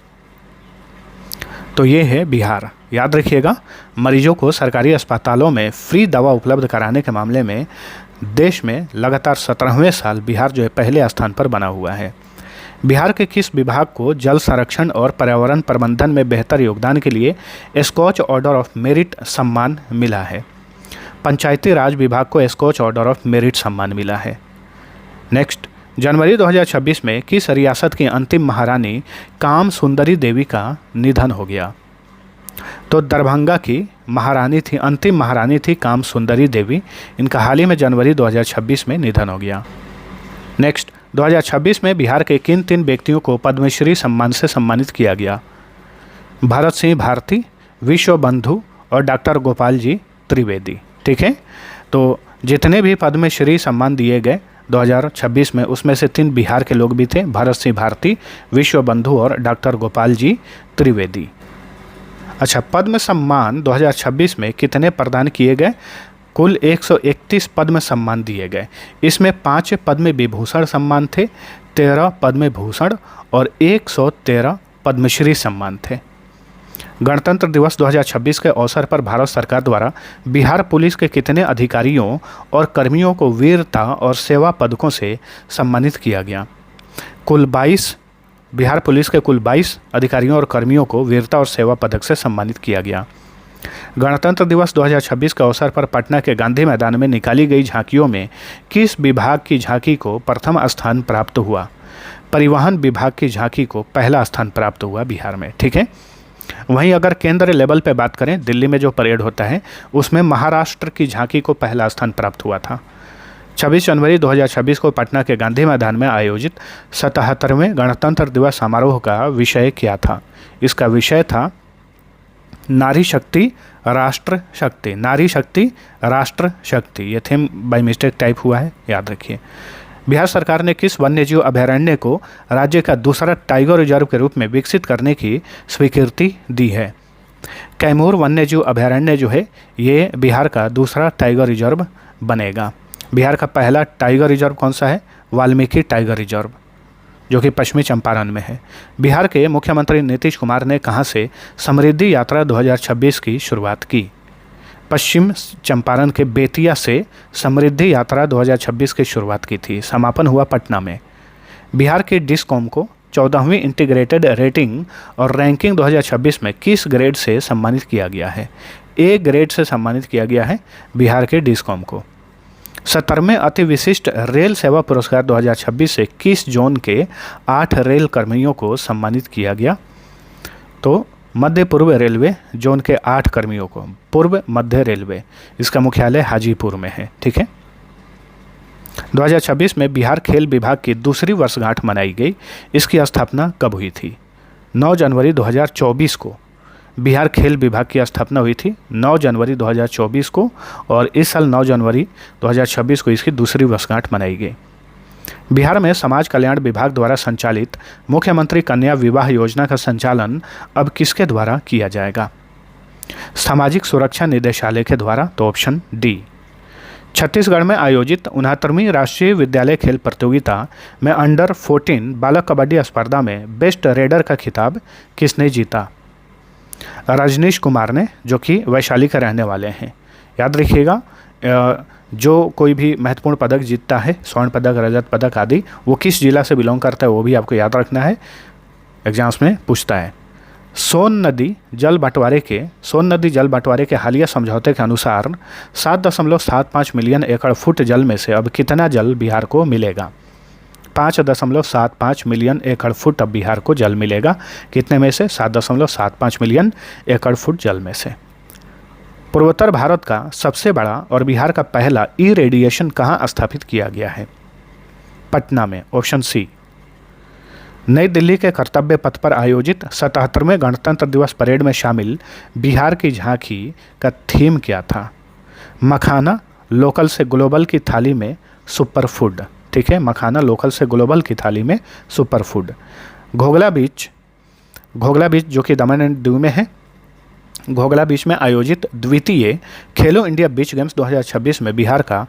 तो ये है बिहार। याद रखिएगा, मरीजों को सरकारी अस्पतालों में फ्री दवा उपलब्ध कराने के मामले में देश में लगातार 17वें साल बिहार जो है पहले स्थान पर बना हुआ है। बिहार के किस विभाग को जल संरक्षण और पर्यावरण प्रबंधन में बेहतर योगदान के लिए स्कॉच ऑर्डर ऑफ मेरिट सम्मान मिला है? पंचायती राज विभाग को स्कॉच ऑर्डर ऑफ मेरिट सम्मान मिला है। नेक्स्ट, जनवरी 2026 में किस रियासत की अंतिम महारानी काम सुंदरी देवी का निधन हो गया? तो दरभंगा की महारानी थी, अंतिम महारानी थी काम सुंदरी देवी। इनका हाल ही में जनवरी 2026 में निधन हो गया। नेक्स्ट, 2026 में बिहार के किन 3 व्यक्तियों को पद्मश्री सम्मान से सम्मानित किया गया? भरत सिंह भारती, विश्व बंधु और डॉक्टर गोपाल जी त्रिवेदी। ठीक है, तो जितने भी पद्मश्री सम्मान दिए गए 2026 में, उसमें से 3 बिहार के लोग भी थे, भरत सिंह भारती, विश्व बंधु और डॉक्टर गोपाल जी त्रिवेदी। अच्छा, पद्म सम्मान 2026 में कितने प्रदान किए गए? कुल 131 पद्म सम्मान दिए गए। इसमें 5 पद्म विभूषण सम्मान थे, 13 पद्म भूषण और 113 पद्मश्री सम्मान थे। गणतंत्र दिवस 2026 के अवसर पर भारत सरकार द्वारा बिहार पुलिस के कितने अधिकारियों और कर्मियों को वीरता और सेवा पदकों से सम्मानित किया गया? कुल 22, बिहार पुलिस के कुल 22 अधिकारियों और कर्मियों को वीरता और सेवा पदक से सम्मानित किया गया। गणतंत्र दिवस 2026 के अवसर पर पटना के गांधी मैदान में निकाली गई झांकियों में किस विभाग की झांकी को प्रथम स्थान प्राप्त हुआ? परिवहन विभाग की झांकी को पहला स्थान प्राप्त हुआ बिहार में। ठीक है, वहीं अगर केंद्र लेवल पे बात करें, दिल्ली में जो परेड होता है उसमें महाराष्ट्र की झांकी को पहला स्थान प्राप्त हुआ था। 26 जनवरी 2026 को पटना के गांधी मैदान में आयोजित 77वें गणतंत्र दिवस समारोह का विषय क्या था? इसका विषय था नारी शक्ति राष्ट्र शक्ति। नारी शक्ति राष्ट्र शक्ति, ये थीम बाय मिस्टेक टाइप हुआ है, याद रखिए। बिहार सरकार ने किस वन्यजीव अभयारण्य को राज्य का दूसरा टाइगर रिजर्व के रूप में विकसित करने की स्वीकृति दी है? कैमूर वन्यजीव अभयारण्य जो है ये बिहार का दूसरा टाइगर रिजर्व बनेगा। बिहार का पहला टाइगर रिजर्व कौन सा है? वाल्मीकि टाइगर रिजर्व, जो कि पश्चिमी चंपारण में है। बिहार के मुख्यमंत्री नीतीश कुमार ने कहाँ से समृद्धि यात्रा 2026 की शुरुआत की? पश्चिम चंपारण के बेतिया से समृद्धि यात्रा 2026 की शुरुआत की थी। समापन हुआ पटना में। बिहार के डिस्कॉम को 14वीं इंटीग्रेटेड रेटिंग और रैंकिंग 2026 में किस ग्रेड से सम्मानित किया गया है? ए ग्रेड से सम्मानित किया गया है बिहार के डिस्कॉम को। 70वें अति विशिष्ट रेल सेवा पुरस्कार 2026 से किस जोन के 8 रेल कर्मियों को सम्मानित किया गया? तो मध्य पूर्व रेलवे जोन के 8 कर्मियों को, पूर्व मध्य रेलवे, इसका मुख्यालय हाजीपुर में है। ठीक है। 2026 में बिहार खेल विभाग की दूसरी वर्षगांठ मनाई गई। इसकी स्थापना कब हुई थी? 9 जनवरी 2024 को बिहार खेल विभाग की स्थापना हुई थी, 9 जनवरी 2024 को, और इस साल 9 जनवरी 2026 को इसकी दूसरी वर्षगांठ मनाई गई। बिहार में समाज कल्याण विभाग द्वारा संचालित मुख्यमंत्री कन्या विवाह योजना का संचालन अब किसके द्वारा किया जाएगा? सामाजिक सुरक्षा निदेशालय के द्वारा, तो ऑप्शन डी। छत्तीसगढ़ में आयोजित 69वीं राष्ट्रीय विद्यालय खेल प्रतियोगिता में अंडर 14 बालक कबड्डी स्पर्धा में बेस्ट रेडर का खिताब किसने जीता? रजनीश कुमार ने, जो कि वैशाली के रहने वाले हैं। याद रखिएगा, जो कोई भी महत्वपूर्ण पदक जीतता है, स्वर्ण पदक, रजत पदक आदि, वो किस जिला से बिलोंग करता है वो भी आपको याद रखना है, एग्जाम्स में पूछता है। सोन नदी जल बंटवारे के हालिया समझौते के अनुसार 7.75 मिलियन एकड़ फुट जल में से अब कितना जल बिहार को मिलेगा? 5.75 मिलियन एकड़ फुट अब बिहार को जल मिलेगा। कितने में से? 7.75 मिलियन एकड़ फुट जल में से। पूर्वोत्तर भारत का सबसे बड़ा और बिहार का पहला ई रेडिएशन कहाँ स्थापित किया गया है? पटना में, ऑप्शन सी। नई दिल्ली के कर्तव्य पथ पर आयोजित 77वें गणतंत्र दिवस परेड में शामिल बिहार की झांकी का थीम क्या था? मखाना लोकल से ग्लोबल की थाली में सुपर फूड। ठीक है, मखाना लोकल से ग्लोबल की थाली में सुपर फूड। घोघला बीच जो कि दमन एंड दीव में है, घोघला बीच में आयोजित द्वितीय खेलो इंडिया बीच गेम्स 2026 में बिहार का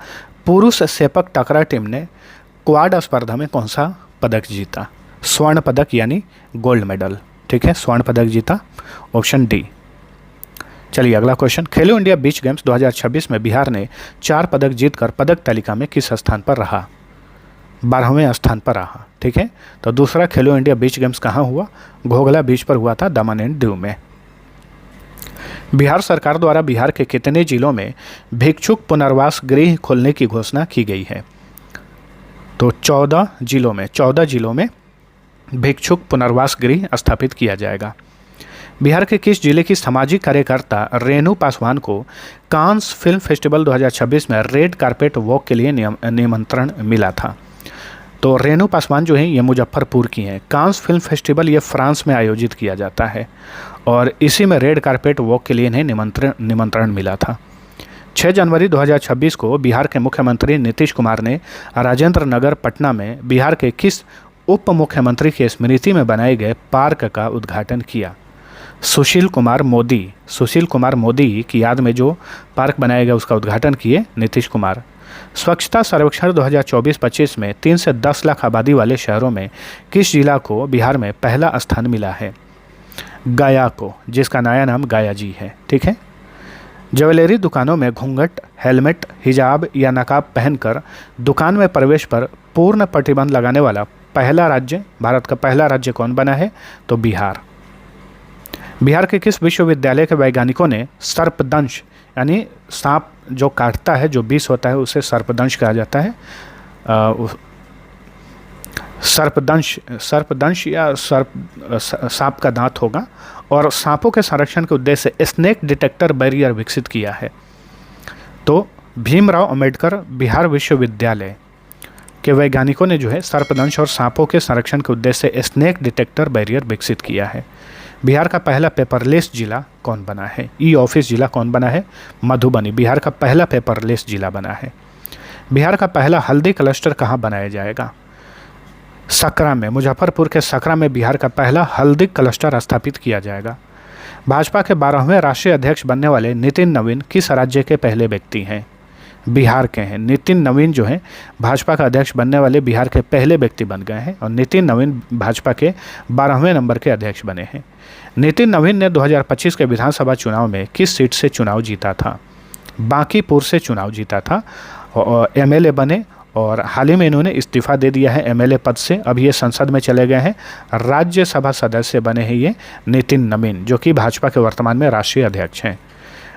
पुरुष सेपक टकरा टीम ने क्वाड स्पर्धा में कौन सा पदक जीता? स्वर्ण पदक यानी गोल्ड मेडल। ठीक है, स्वर्ण पदक जीता, ऑप्शन डी। चलिए अगला क्वेश्चन। खेलो इंडिया बीच गेम्स 2026 में बिहार ने 4 पदक जीतकर पदक तालिका में किस स्थान पर रहा? 12वें स्थान पर रहा। ठीक है, तो दूसरा खेलो इंडिया बीच गेम्स कहाँ हुआ? घोघला बीच पर हुआ था, दमन एंड दीव में। बिहार सरकार द्वारा बिहार के कितने जिलों में भिक्षुक पुनर्वास गृह खोलने की घोषणा की गई है? तो 14 जिलों में भिक्षुक पुनर्वास गृह स्थापित किया जाएगा। बिहार के किस जिले की सामाजिक कार्यकर्ता रेणु पासवान को कांस फिल्म फेस्टिवल 2026 में रेड कारपेट वॉक के लिए निमंत्रण मिला था? तो रेणु पासवान जो है ये मुजफ्फरपुर की हैं। कांस फिल्म फेस्टिवल ये फ्रांस में आयोजित किया जाता है और इसी में रेड कारपेट वॉक के लिए इन्हें निमंत्रण मिला था। 6 जनवरी 2026 को बिहार के मुख्यमंत्री नीतीश कुमार ने राजेंद्र नगर पटना में बिहार के किस उप मुख्यमंत्री की स्मृति में बनाए गए पार्क का उद्घाटन किया? सुशील कुमार मोदी की याद में जो पार्क बनाया गया उसका उद्घाटन किए नीतीश कुमार। स्वच्छता सर्वेक्षण 2024-25 में 3 से 10 लाख आबादी वाले शहरों में किस जिला को बिहार में पहला स्थान मिला है? गया को, जिसका नया नाम गया जी है। ठीक है। ज्वेलरी दुकानों में घूंघट, हेलमेट, हिजाब या नकाब पहनकर दुकान में प्रवेश पर पूर्ण प्रतिबंध लगाने वाला पहला राज्य, भारत का पहला राज्य कौन बना है? तो बिहार। बिहार के किस विश्वविद्यालय के वैज्ञानिकों ने सर्पदंश यानी सांप जो काटता है, जो विष होता है उसे सर्पदंश कहा जाता है, सर्पदंश या सांप का दांत होगा, और सांपों के संरक्षण के उद्देश्य से स्नेक डिटेक्टर बैरियर विकसित किया है? तो भीमराव अंबेडकर बिहार विश्वविद्यालय के वैज्ञानिकों ने जो है सर्पदंश और सांपों के संरक्षण के उद्देश्य से स्नेक डिटेक्टर बैरियर विकसित किया है। बिहार का पहला पेपरलेस जिला कौन बना है? ई ऑफिस जिला कौन बना है? मधुबनी बिहार का पहला पेपरलेस जिला बना है। बिहार का पहला हल्दी क्लस्टर कहाँ बनाया जाएगा? सकरा में, मुजफ्फरपुर के सकरा में बिहार का पहला हल्दी क्लस्टर स्थापित किया जाएगा। भाजपा के 12वें राष्ट्रीय अध्यक्ष बनने वाले नितिन नवीन किस राज्य के पहले व्यक्ति हैं? बिहार के हैं। नितिन नवीन जो हैं भाजपा का अध्यक्ष बनने वाले बिहार के पहले व्यक्ति बन गए हैं और नितिन नवीन भाजपा के 12वें नंबर के अध्यक्ष बने हैं। नितिन नवीन ने 2025 के विधानसभा चुनाव में किस सीट से चुनाव जीता था? बांकीपुर से चुनाव जीता था और एमएलए बने और हाल ही में इन्होंने इस्तीफा दे दिया है एमएलए पद से। अब ये संसद में चले गए हैं। राज्यसभा सदस्य बने हैं ये नितिन नवीन, जो कि भाजपा के वर्तमान में राष्ट्रीय अध्यक्ष हैं।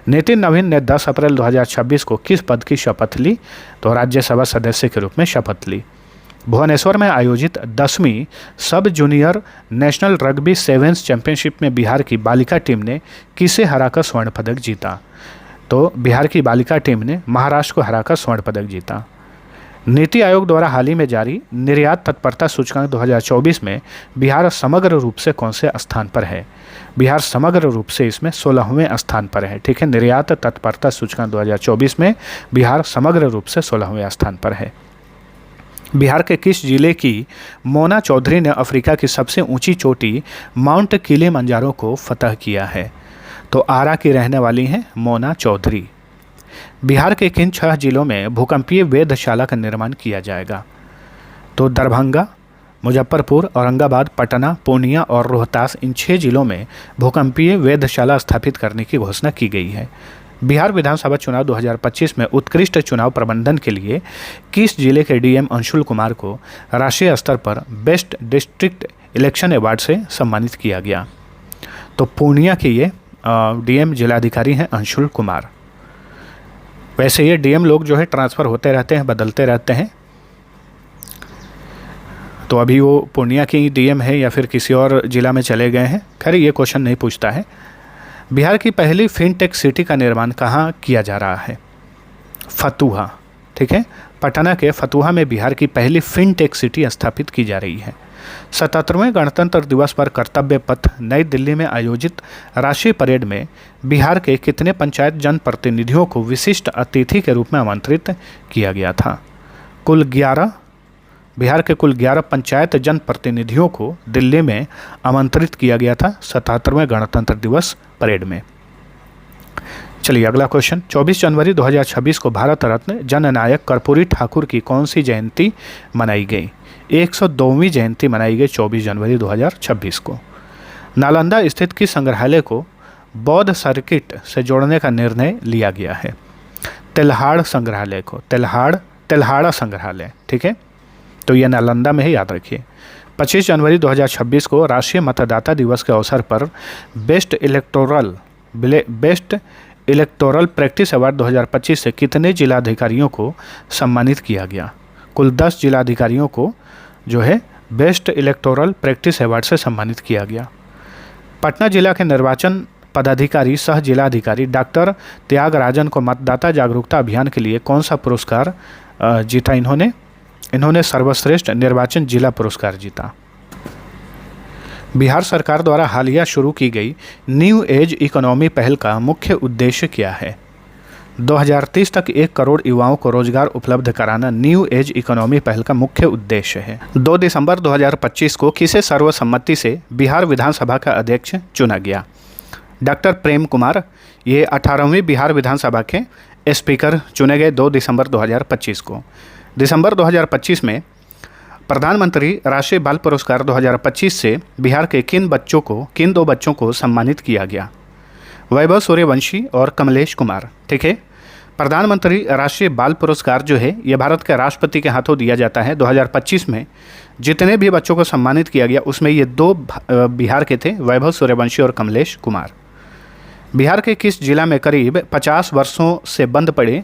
नितिन नवीन ने 10 अप्रैल 2026 को किस पद की शपथ ली? तो राज्यसभा सदस्य के रूप में शपथ ली। भुवनेश्वर में आयोजित 10वीं सब junior national rugby sevens championship में बिहार की बालिका टीम ने किसे हराकर स्वर्ण पदक जीता? तो बिहार की बालिका टीम ने महाराष्ट्र को हराकर स्वर्ण पदक जीता। नीति आयोग द्वारा हाल ही में जारी निर्यात तत्परता सूचकांक 2024 में बिहार समग्र रूप से कौन से स्थान पर है? बिहार समग्र रूप से इसमें 16वें स्थान पर है। ठीक है, निर्यात तत्परता सूचकांक 2024 में बिहार समग्र रूप से 16वें स्थान पर है। बिहार के किस जिले की मोना चौधरी ने अफ्रीका की सबसे ऊंची चोटी माउंट किलिमंजारो को फतह किया है? तो आरा की रहने वाली हैं मोना चौधरी। बिहार के किन 6 जिलों में भूकंपीय वेधशाला का निर्माण किया जाएगा? तो दरभंगा, मुजफ्फरपुर, औरंगाबाद, पटना, पूर्णिया और रोहतास, इन 6 जिलों में भूकंपीय वेधशाला स्थापित करने की घोषणा की गई है। बिहार विधानसभा चुनाव 2025 में उत्कृष्ट चुनाव प्रबंधन के लिए किस जिले के डीएम अंशुल कुमार को राष्ट्रीय स्तर पर बेस्ट डिस्ट्रिक्ट इलेक्शन अवार्ड से सम्मानित किया गया? तो पूर्णिया के ये डीएम जिलाधिकारी हैं अंशुल कुमार। वैसे ये डीएम लोग जो है ट्रांसफ़र होते रहते हैं, बदलते रहते हैं। तो अभी वो पूर्णिया की डीएम है या फिर किसी और ज़िला में चले गए हैं, खैर ये क्वेश्चन नहीं पूछता है। बिहार की पहली फिनटेक सिटी का निर्माण कहाँ किया जा रहा है? फतुहा। ठीक है, पटना के फतुहा में बिहार की पहली फिनटेक सिटी स्थापित की जा रही है। 77वें गणतंत्र दिवस पर कर्तव्य पथ नई दिल्ली में आयोजित राष्ट्रीय परेड में बिहार के कितने पंचायत जनप्रतिनिधियों को विशिष्ट अतिथि के रूप में आमंत्रित किया गया था? कुल 11। बिहार के कुल 11 पंचायत जनप्रतिनिधियों को दिल्ली में आमंत्रित किया गया था 77वें गणतंत्र दिवस परेड में। चलिए अगला क्वेश्चन। 24 जनवरी 2026 को भारत रत्न जननायक कर्पूरी ठाकुर की कौन सी जयंती मनाई गई? 102वीं जयंती मनाई गई 24 जनवरी 2026 को। नालंदा स्थित किस संग्रहालय को बौद्ध सर्किट से जोड़ने का निर्णय लिया गया है? तेल्हाड़ संग्रहालय को, तेल्हाड़ा संग्रहालय। ठीक है, तो यह नालंदा में ही याद रखिए। 25 जनवरी 2026 को राष्ट्रीय मतदाता दिवस के अवसर पर बेस्ट इलेक्टोरल प्रैक्टिस अवार्ड 2025 से कितने जिलाधिकारियों को सम्मानित किया गया? कुल 10 जिलाधिकारियों को जो है बेस्ट इलेक्टोरल प्रैक्टिस अवार्ड से सम्मानित किया गया। पटना जिला के निर्वाचन पदाधिकारी सह जिलाधिकारी डॉक्टर त्यागराजन को मतदाता जागरूकता अभियान के लिए कौन सा पुरस्कार जीता? इन्होंने सर्वश्रेष्ठ निर्वाचन जिला पुरस्कार जीता। बिहार सरकार द्वारा हालिया शुरू की गई न्यू एज इकोनॉमी पहल का मुख्य उद्देश्य क्या है? 2030 तक 1 करोड़ युवाओं को रोजगार उपलब्ध कराना न्यू एज इकोनॉमी पहल का मुख्य उद्देश्य है। 2 दिसंबर 2025 को किसे सर्वसम्मति से बिहार विधानसभा का अध्यक्ष चुना गया? डॉक्टर प्रेम कुमार। ये 18वीं बिहार विधानसभा के स्पीकर चुने गए 2 दिसंबर 2025 को। दिसंबर 2025 में प्रधानमंत्री राष्ट्रीय बाल पुरस्कार 2025 से बिहार के किन 2 बच्चों को सम्मानित किया गया? वैभव सूर्यवंशी और कमलेश कुमार। ठीक है, प्रधानमंत्री राष्ट्रीय बाल पुरस्कार जो है ये भारत के राष्ट्रपति के हाथों दिया जाता है। 2025 में जितने भी बच्चों को सम्मानित किया गया उसमें ये 2 बिहार के थे, वैभव सूर्यवंशी और कमलेश कुमार। बिहार के किस जिला में करीब 50 वर्षों से बंद पड़े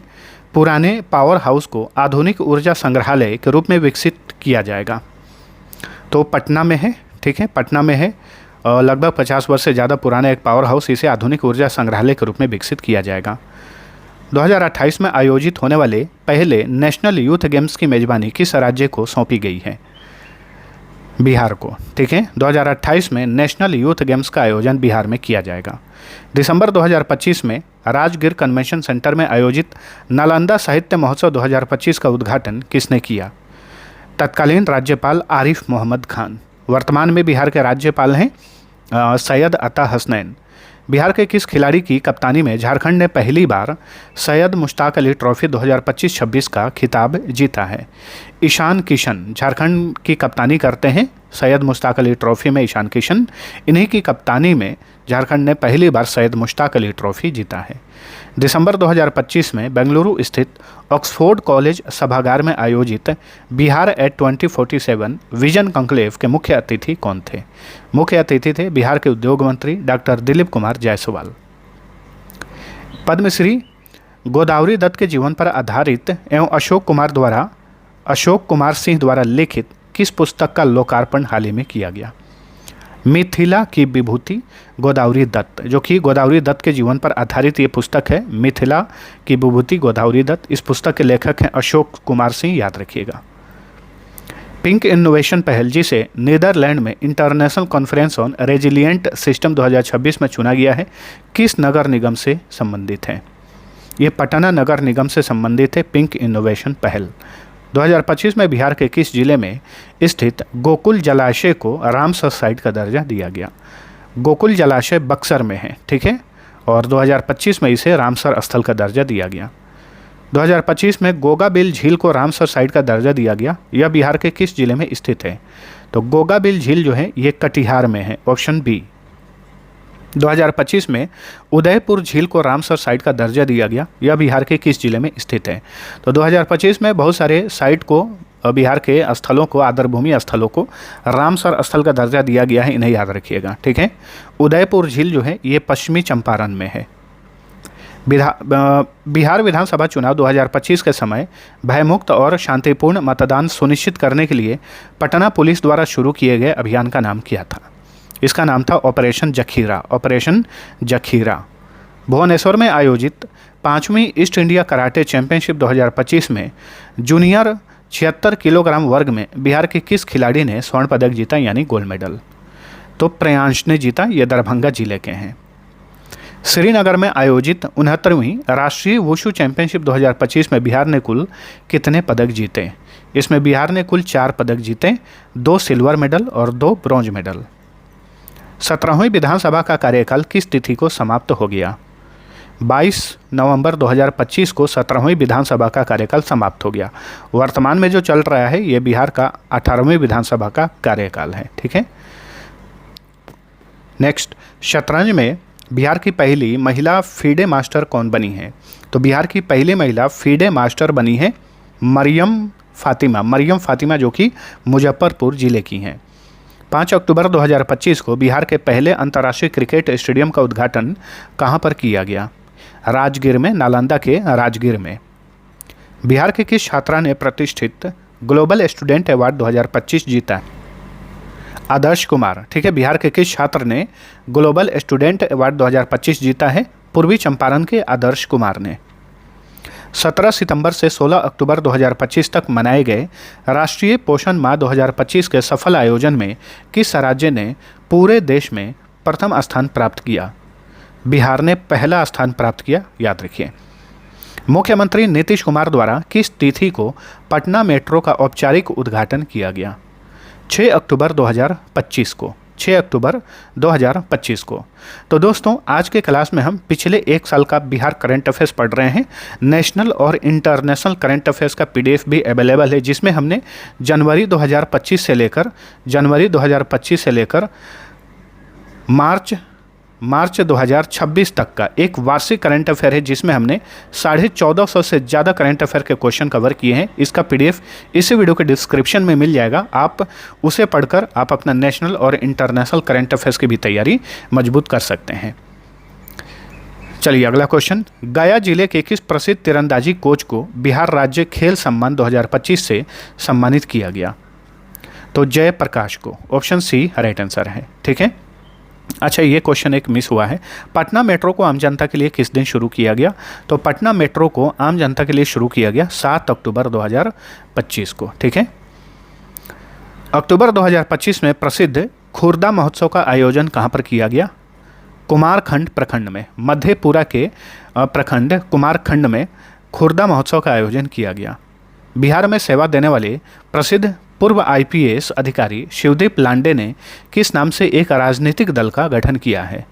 पुराने पावर हाउस को आधुनिक ऊर्जा संग्रहालय के रूप में विकसित किया जाएगा? तो पटना में है। ठीक है, पटना में है। लगभग 50 वर्ष से ज़्यादा पुराना एक पावर हाउस, इसे आधुनिक ऊर्जा संग्रहालय के रूप में विकसित किया जाएगा। 2028 में आयोजित होने वाले पहले नेशनल यूथ गेम्स की मेज़बानी किस राज्य को सौंपी गई है? बिहार को। ठीक है, 2028 में नेशनल यूथ गेम्स का आयोजन बिहार में किया जाएगा। दिसंबर 2025 में राजगीर कन्वेंशन सेंटर में आयोजित नालंदा साहित्य महोत्सव 2025 का उद्घाटन किसने किया? तत्कालीन राज्यपाल आरिफ मोहम्मद खान। वर्तमान में बिहार के राज्यपाल हैं सैयद अता हसनैन। बिहार के किस खिलाड़ी की कप्तानी में झारखंड ने पहली बार सैयद मुश्ताक अली ट्रॉफी 2025-26 का खिताब जीता है? ईशान किशन झारखंड की कप्तानी करते हैं। सैयद मुश्ताक अली ट्रॉफी में ईशान किशन, इन्हीं की कप्तानी में झारखंड ने पहली बार सैयद मुश्ताक अली ट्रॉफी जीता है। दिसंबर 2025 में बेंगलुरु स्थित ऑक्सफोर्ड कॉलेज सभागार में आयोजित बिहार एट 2047 विजन कॉन्क्लेव के मुख्य अतिथि कौन थे? मुख्य अतिथि थे बिहार के उद्योग मंत्री डॉक्टर दिलीप कुमार जायसवाल। पद्मश्री गोदावरी दत्त के जीवन पर आधारित एवं अशोक कुमार सिंह द्वारा लिखित किस पुस्तक का लोकार्पण हाल ही में किया गया? मिथिला की विभूति गोदावरी दत्त, जो कि गोदावरी दत्त के जीवन पर आधारित ये पुस्तक है। मिथिला की विभूति गोदावरी दत्त, इस पुस्तक के लेखक हैं अशोक कुमार सिंह, याद रखिएगा। पिंक इनोवेशन पहल, जिसे नीदरलैंड में international conference on resilient system 2026 में चुना गया है, किस नगर निगम से संबंधित है? ये पटना नगर निगम से संबंधित है पिंक इनोवेशन पहल। 2025 में बिहार के किस जिले में स्थित गोकुल जलाशय को रामसर साइट का दर्जा दिया गया? गोकुल जलाशय बक्सर में है, ठीक है, और 2025 में इसे रामसर स्थल का दर्जा दिया गया। 2025 में गोगाबिल झील को रामसर साइट का दर्जा दिया गया। यह बिहार के किस जिले में स्थित है? तो गोगाबिल झील जो है ये कटिहार में है, ऑप्शन बी। 2025 में उदयपुर झील को रामसर साइट का दर्जा दिया गया। यह बिहार के किस जिले में स्थित है? तो 2025 में बहुत सारे साइट को, बिहार के स्थलों को, आदरभूमि स्थलों को रामसर स्थल का दर्जा दिया गया है, इन्हें याद रखिएगा, ठीक है। उदयपुर झील जो है ये पश्चिमी चंपारण में है। बिहार विधानसभा चुनाव 2025 के समय भयमुक्त और शांतिपूर्ण मतदान सुनिश्चित करने के लिए पटना पुलिस द्वारा शुरू किए गए अभियान का नाम क्या था? इसका नाम था ऑपरेशन जखीरा। ऑपरेशन जखीरा। भुवनेश्वर में आयोजित 5वीं ईस्ट इंडिया कराटे चैंपियनशिप 2025 में जूनियर 76 किलोग्राम वर्ग में बिहार के किस खिलाड़ी ने स्वर्ण पदक जीता, यानी गोल्ड मेडल? तो प्रियांश ने जीता। ये दरभंगा जिले के हैं। श्रीनगर में आयोजित 69वीं राष्ट्रीय वुशु चैंपियनशिप 2025 में बिहार ने कुल कितने पदक जीते? इसमें बिहार ने कुल 4 पदक जीते, 2 सिल्वर मेडल और 2 ब्रॉन्ज मेडल। 17वीं विधानसभा का कार्यकाल किस तिथि को समाप्त हो गया? 22 नवंबर 2025 को 17वीं विधानसभा का कार्यकाल समाप्त हो गया। वर्तमान में जो चल रहा है ये बिहार का 18वीं विधानसभा का कार्यकाल है, ठीक है। नेक्स्ट, शतरंज में बिहार की पहली महिला फीडे मास्टर कौन बनी है? तो बिहार की पहली महिला फीडे मास्टर बनी है मरियम फातिमा, जो कि मुजफ्फरपुर जिले की हैं। 5 अक्टूबर 2025 को बिहार के पहले अंतर्राष्ट्रीय क्रिकेट स्टेडियम का उद्घाटन कहां पर किया गया? राजगीर में, नालंदा के राजगीर में। बिहार के किस छात्रा ने प्रतिष्ठित ग्लोबल स्टूडेंट अवार्ड 2025 जीता? आदर्श कुमार, ठीक है। बिहार के किस छात्र ने ग्लोबल स्टूडेंट अवार्ड 2025 जीता है? पूर्वी चंपारण के आदर्श कुमार ने। 17 सितंबर से 16 अक्टूबर 2025 तक मनाए गए राष्ट्रीय पोषण माह 2025 के सफल आयोजन में किस राज्य ने पूरे देश में प्रथम स्थान प्राप्त किया? बिहार ने पहला स्थान प्राप्त किया, याद रखिए। मुख्यमंत्री नीतीश कुमार द्वारा किस तिथि को पटना मेट्रो का औपचारिक उद्घाटन किया गया? 6 अक्टूबर 2025 को। 6 अक्टूबर 2025 को। तो दोस्तों, आज के क्लास में हम पिछले 1 साल का बिहार करंट अफेयर्स पढ़ रहे हैं। नेशनल और इंटरनेशनल करंट अफेयर्स का पीडीएफ भी अवेलेबल है, जिसमें हमने जनवरी 2025 से लेकर मार्च 2026 तक का एक वार्षिक करंट अफेयर है, जिसमें हमने 1450 से ज़्यादा करंट अफेयर के क्वेश्चन कवर किए हैं। इसका पीडीएफ इसी वीडियो के डिस्क्रिप्शन में मिल जाएगा। आप उसे पढ़कर आप अपना नेशनल और इंटरनेशनल करंट अफेयर्स की भी तैयारी मजबूत कर सकते हैं। चलिए अगला क्वेश्चन। गया जिले के किस प्रसिद्ध तीरंदाजी कोच को बिहार राज्य खेल सम्मान 2025 से सम्मानित किया गया? तो जयप्रकाश को। ऑप्शन सी राइट आंसर है, ठीक है। अच्छा, ये क्वेश्चन एक मिस हुआ है। पटना मेट्रो को आम जनता के लिए किस दिन शुरू किया गया? तो पटना मेट्रो को आम जनता के लिए शुरू किया गया 7 अक्टूबर 2025 को, ठीक है। अक्टूबर 2025 में प्रसिद्ध खुर्दा महोत्सव का आयोजन कहाँ पर किया गया? कुमारखंड प्रखंड में, मधेपुरा के प्रखंड कुमारखंड में खुर्दा महोत्सव का आयोजन किया गया। बिहार में सेवा देने वाले प्रसिद्ध पूर्व आईपीएस अधिकारी शिवदीप लांडे ने किस नाम से एक राजनीतिक दल का गठन किया है?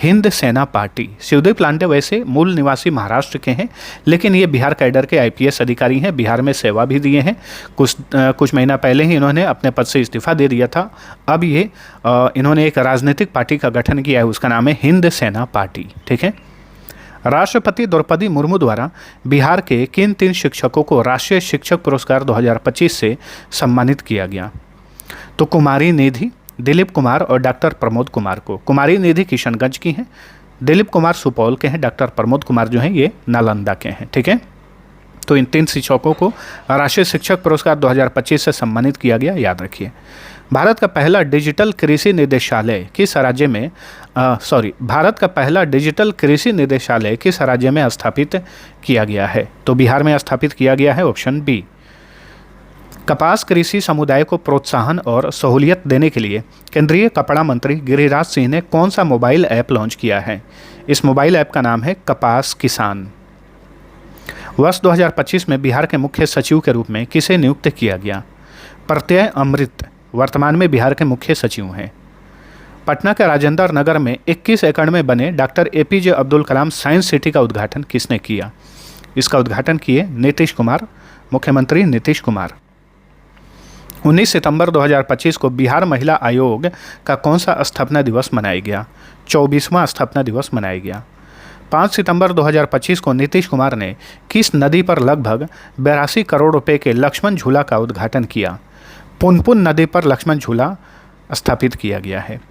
हिंद सेना पार्टी। शिवदेव पांडे वैसे मूल निवासी महाराष्ट्र के हैं, लेकिन ये बिहार कैडर के आईपीएस अधिकारी हैं, बिहार में सेवा भी दिए हैं। कुछ महीना पहले ही इन्होंने अपने पद से इस्तीफा दे दिया था। अब ये इन्होंने एक राजनीतिक पार्टी का गठन किया है, उसका नाम है हिंद सेना पार्टी। ठीक है। राष्ट्रपति द्रौपदी मुर्मू द्वारा बिहार के किन 3 शिक्षकों को राष्ट्रीय शिक्षक पुरस्कार 2025 से सम्मानित किया गया? तो कुमारी निधि, दिलीप कुमार और डॉक्टर प्रमोद कुमार को। कुमारी निधि किशनगंज की हैं, दिलीप कुमार सुपौल के हैं, डॉक्टर प्रमोद कुमार जो हैं ये नालंदा के हैं। ठीक है। तो इन 3 शिक्षकों को राष्ट्रीय शिक्षक पुरस्कार 2025 से सम्मानित किया गया, याद रखिए। भारत का पहला डिजिटल कृषि निदेशालय किस राज्य में भारत का पहला डिजिटल कृषि निदेशालय किस राज्य में स्थापित किया गया है? तो बिहार में स्थापित किया गया है, ऑप्शन बी। कपास कृषि समुदाय को प्रोत्साहन और सहूलियत देने के लिए केंद्रीय कपड़ा मंत्री गिरिराज सिंह ने कौन सा मोबाइल ऐप लॉन्च किया है? इस मोबाइल ऐप का नाम है कपास किसान। वर्ष 2025 में बिहार के मुख्य सचिव के रूप में किसे नियुक्त किया गया? प्रत्यय अमृत वर्तमान में बिहार के मुख्य सचिव हैं। पटना के राजेंद्र नगर में 21 एकड़ में बने doctor APJ Abdul Kalam science city का उद्घाटन किसने किया? इसका उद्घाटन किए नीतीश कुमार, मुख्यमंत्री नीतीश कुमार। 19 सितंबर 2025 को बिहार महिला आयोग का कौन सा स्थापना दिवस मनाया गया? 24वां स्थापना दिवस मनाया गया। 5 सितंबर 2025 को नीतीश कुमार ने किस नदी पर लगभग 82 करोड़ रुपए के लक्ष्मण झूला का उद्घाटन किया? पुनपुन नदी पर लक्ष्मण झूला स्थापित किया गया है।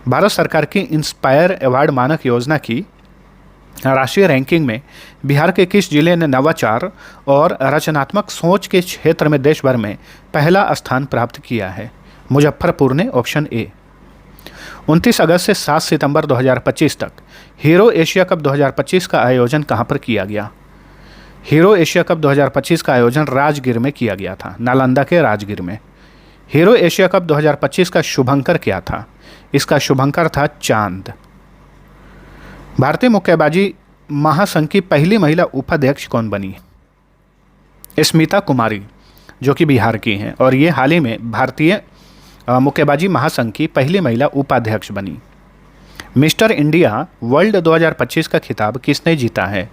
भारत सरकार की इंस्पायर अवार्ड मानक योजना की राष्ट्रीय रैंकिंग में बिहार के किस जिले ने नवाचार और रचनात्मक सोच के क्षेत्र में देश भर में पहला स्थान प्राप्त किया है? मुजफ्फरपुर ने, ऑप्शन ए। 29 अगस्त से 7 सितंबर 2025 तक हीरो एशिया कप 2025 का आयोजन कहां पर किया गया? हीरो एशिया कप 2025 का आयोजन राजगीर में किया गया था, नालंदा के राजगीर में। हीरो एशिया कप 2025 का शुभंकर क्या था? इसका शुभंकर था चांद। भारतीय मुक्केबाजी महासंघ की पहली महिला उपाध्यक्ष कौन बनी? स्मिता कुमारी, जो कि बिहार की हैं, और ये हाल ही में भारतीय मुक्केबाजी महासंघ की पहली महिला उपाध्यक्ष बनी। मिस्टर इंडिया वर्ल्ड 2025 का खिताब किसने जीता है?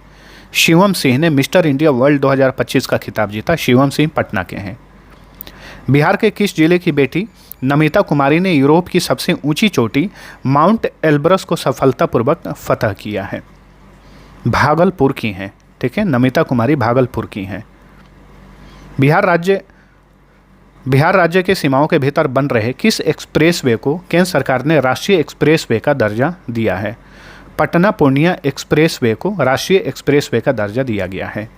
शिवम सिंह ने मिस्टर इंडिया वर्ल्ड 2025 का खिताब जीता। शिवम सिंह पटना के हैं। बिहार के किस जिले की बेटी नमिता कुमारी ने यूरोप की सबसे ऊंची चोटी माउंट एल्ब्रस को सफलतापूर्वक फतह किया है? भागलपुर की हैं। ठीक है, नमिता कुमारी भागलपुर की हैं। बिहार राज्य के सीमाओं के भीतर बन रहे किस एक्सप्रेसवे को केंद्र सरकार ने राष्ट्रीय एक्सप्रेसवे का दर्जा दिया है? पटना पूर्णिया एक्सप्रेसवे को राष्ट्रीय एक्सप्रेसवे का दर्जा दिया गया है।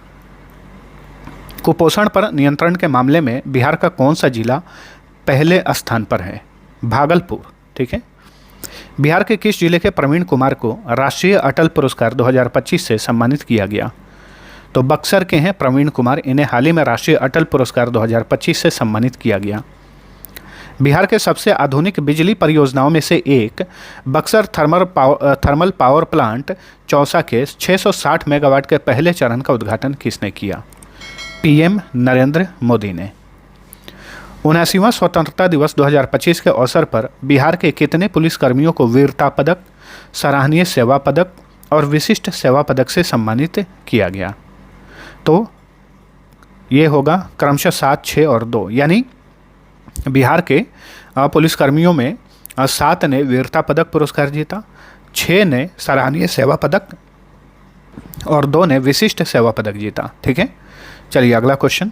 कुपोषण पर नियंत्रण के मामले में बिहार का कौन सा जिला पहले स्थान पर है? भागलपुर। ठीक है। बिहार के किस जिले के प्रवीण कुमार को राष्ट्रीय अटल पुरस्कार 2025 से सम्मानित किया गया? तो बक्सर के हैं प्रवीण कुमार, इन्हें हाल ही में राष्ट्रीय अटल पुरस्कार 2025 से सम्मानित किया गया। बिहार के सबसे आधुनिक बिजली परियोजनाओं में से एक Buxar thermal power plant Chausa के 660 मेगावाट के पहले चरण का उद्घाटन किसने किया? पीएम नरेंद्र मोदी ने। 79वां स्वतंत्रता दिवस 2025 के अवसर पर बिहार के कितने पुलिसकर्मियों को वीरता पदक, सराहनीय सेवा पदक और विशिष्ट सेवा पदक से सम्मानित किया गया? तो ये होगा क्रमशः 7, 6 और 2, यानी बिहार के पुलिसकर्मियों में 7 ने वीरता पदक पुरस्कार जीता, 6 ने सराहनीय सेवा पदक और 2 ने विशिष्ट सेवा पदक जीता। ठीक है, चलिए अगला question.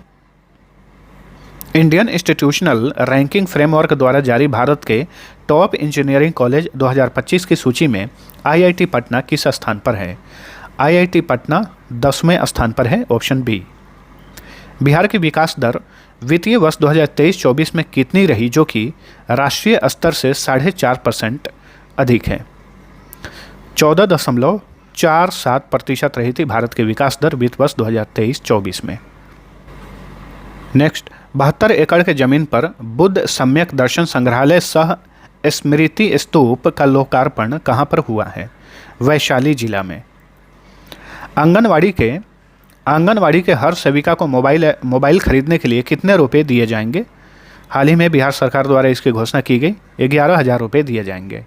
Indian institutional ranking framework द्वारा जारी भारत के टॉप इंजीनियरिंग कॉलेज 2025 की सूची में आईआईटी पटना किस स्थान पर है? आईआईटी पटना 10वें स्थान पर है, ऑप्शन बी। बिहार की विकास दर वित्तीय वर्ष 2023-24 में कितनी रही, जो कि राष्ट्रीय स्तर से 4.5% अधिक है? 14.47% रही थी भारत की विकास दर वित्त वर्ष 2023-24 में। नेक्स्ट, 72 एकड़ के जमीन पर बुद्ध सम्यक दर्शन संग्रहालय सह स्मृति स्तूप का लोकार्पण कहाँ पर हुआ है? वैशाली जिला में। आंगनवाड़ी के हर सेविका को मोबाइल खरीदने के लिए कितने रुपए दिए जाएंगे? हाल ही में बिहार सरकार द्वारा इसकी घोषणा की गई, 11,000 रुपये दिए जाएंगे।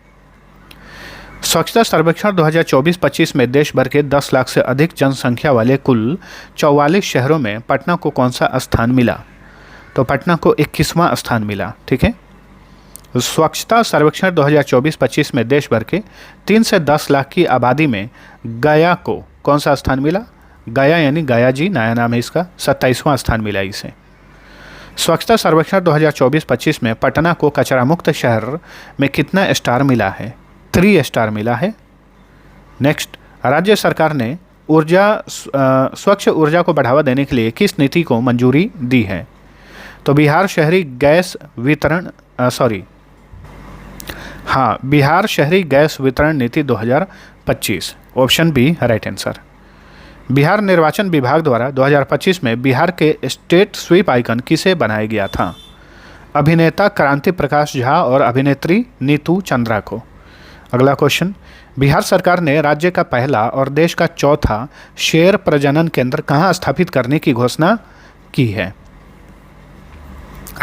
स्वच्छता सर्वेक्षण 2024-25 में देश भर के 10 लाख से अधिक जनसंख्या वाले कुल 44 शहरों में पटना को कौन सा स्थान मिला? तो पटना को 21वां स्थान मिला। ठीक है, स्वच्छता सर्वेक्षण 2024-25 में देश भर के 3 से 10 लाख की आबादी में गया को कौन सा स्थान मिला? गया यानी गया जी, नया नाम है इसका, 27वां स्थान मिला इसे। स्वच्छता सर्वेक्षण 2024-25 में पटना को कचरा मुक्त शहर में कितना स्टार मिला है? 3 स्टार मिला है। नेक्स्ट, राज्य सरकार ने स्वच्छ ऊर्जा को बढ़ावा देने के लिए किस नीति को मंजूरी दी है? तो बिहार शहरी गैस वितरण नीति 2025, option B right answer. Bihar निर्वाचन विभाग द्वारा 2025 में बिहार के स्टेट स्वीप आइकन किसे बनाया गया था? अभिनेता क्रांति प्रकाश झा और अभिनेत्री नीतू चंद्रा को। अगला क्वेश्चन, बिहार सरकार ने राज्य का पहला और देश का चौथा शेर प्रजनन केंद्र कहाँ स्थापित करने की घोषणा की है?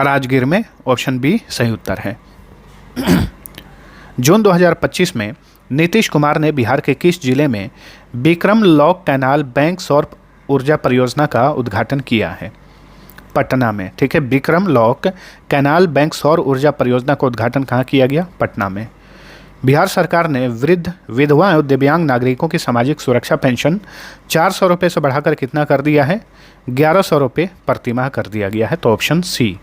राजगीर में, ऑप्शन बी सही उत्तर है। जून 2025 में नीतीश कुमार ने बिहार के किस जिले में बिक्रम लॉक कैनाल बैंक सौर ऊर्जा परियोजना का उद्घाटन किया है? पटना में। ठीक है, बिक्रम लॉक कैनाल बैंक सौर ऊर्जा परियोजना का उद्घाटन कहाँ किया गया? पटना में। बिहार सरकार ने वृद्ध, विधवा एवं दिव्यांग नागरिकों की सामाजिक सुरक्षा पेंशन 400 रुपये से बढ़ाकर कितना कर दिया है? 1100 रुपये प्रतिमाह कर दिया गया है, तो ऑप्शन सी।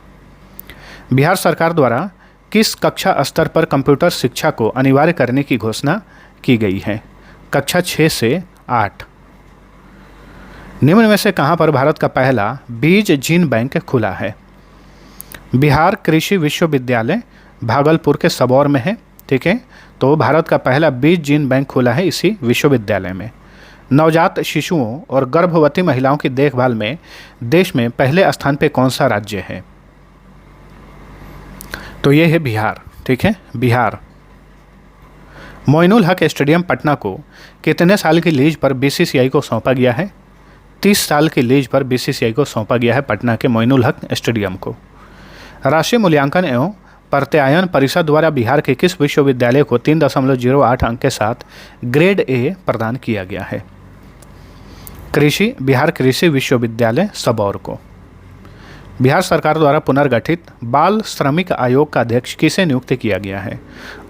बिहार सरकार द्वारा किस कक्षा स्तर पर कंप्यूटर शिक्षा को अनिवार्य करने की घोषणा की गई है? कक्षा 6 से 8। निम्न में से कहां पर भारत का पहला बीज जीन बैंक खुला है? बिहार कृषि विश्वविद्यालय भागलपुर के सबौर में है। ठीक है, तो भारत का पहला बीज जीन बैंक खुला है इसी विश्वविद्यालय में। नवजात शिशुओं और गर्भवती महिलाओं की देखभाल में देश में पहले स्थान पे कौन सा राज्य है? तो ये है बिहार। ठीक है, बिहार। मोइनुल हक स्टेडियम पटना को कितने साल की लीज पर बीसीसीआई को सौंपा गया है? 30 साल की लीज पर बीसीसीआई को सौंपा गया है पटना के मोइनुल हक स्टेडियम को। राष्ट्रीय मूल्यांकन एवं प्रत्यायन परिषद द्वारा बिहार के किस विश्वविद्यालय को 3.08 अंक के साथ ग्रेड ए प्रदान किया गया है? बिहार कृषि विश्वविद्यालय सबौर को। बिहार सरकार द्वारा पुनर्गठित बाल श्रमिक आयोग का अध्यक्ष किसे नियुक्त किया गया है?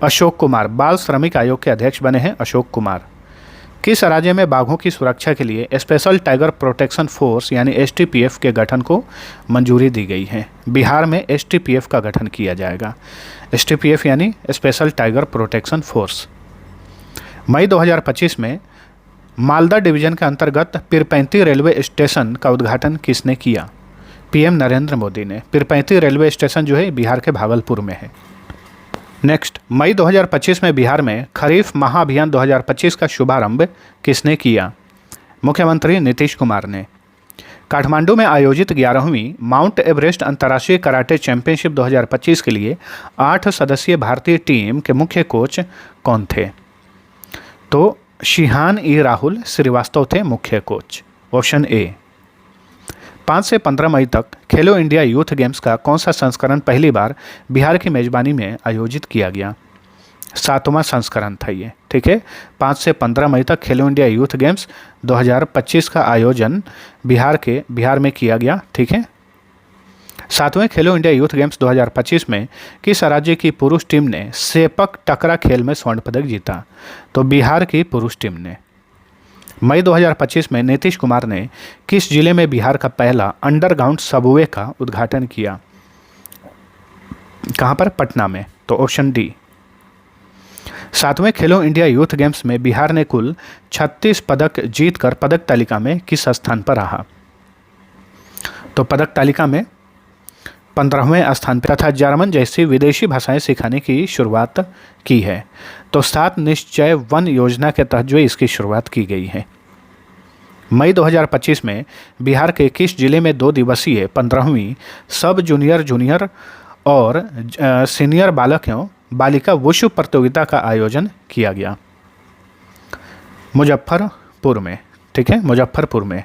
अशोक कुमार। बाल श्रमिक आयोग के अध्यक्ष बने हैं अशोक कुमार। किस राज्य में बाघों की सुरक्षा के लिए स्पेशल टाइगर प्रोटेक्शन फोर्स यानी एसटीपीएफ के गठन को मंजूरी दी गई है? बिहार में एसटीपीएफ का गठन किया जाएगा। एसटीपीएफ यानी स्पेशल टाइगर प्रोटेक्शन फोर्स। मई 2025 में मालदा डिवीजन के अंतर्गत पीरपैंती रेलवे स्टेशन का उद्घाटन किसने किया? पीएम नरेंद्र मोदी ने। पीरपैंती रेलवे स्टेशन जो है बिहार के भागलपुर में है। नेक्स्ट, मई 2025 में बिहार में खरीफ महाअभियान 2025 का शुभारंभ किसने किया? मुख्यमंत्री नीतीश कुमार ने। काठमांडू में आयोजित 11वीं माउंट एवरेस्ट अंतर्राष्ट्रीय कराटे चैंपियनशिप 2025 के लिए 8 सदस्यीय भारतीय टीम के मुख्य कोच कौन थे? तो शिहान ई राहुल श्रीवास्तव थे मुख्य कोच, ऑप्शन ए। 5 से 15 मई तक खेलो इंडिया यूथ गेम्स का कौन सा संस्करण पहली बार बिहार की मेजबानी में आयोजित किया गया? 7वां संस्करण था ये। ठीक है, 5 से 15 मई तक खेलो इंडिया यूथ गेम्स 2025 का आयोजन बिहार में किया गया। ठीक है, 7वें खेलो इंडिया यूथ गेम्स 2025 में किस राज्य की पुरुष टीम ने सेपक टकरा खेल में स्वर्ण पदक जीता? तो बिहार की पुरुष टीम ने। मई 2025 में नीतीश कुमार ने किस जिले में बिहार का पहला अंडरग्राउंड सबवे का उद्घाटन किया? कहां पर? पटना में, तो ऑप्शन डी। 7वें खेलो इंडिया यूथ गेम्स में बिहार ने कुल 36 पदक जीतकर पदक तालिका में किस स्थान पर रहा? तो पदक तालिका में 15वें स्थान पर तथा जर्मन जैसी विदेशी भाषाएं सिखाने की शुरुआत की है। तो 7 निश्चय वन योजना के तहत जो इसकी शुरुआत की गई है। मई 2025 में बिहार के किस जिले में 2 दिवसीय 15वीं सब जूनियर और सीनियर बालक एवं बालिका वुशु प्रतियोगिता का आयोजन किया गया? मुजफ्फरपुर में। ठीक है, मुजफ्फरपुर में।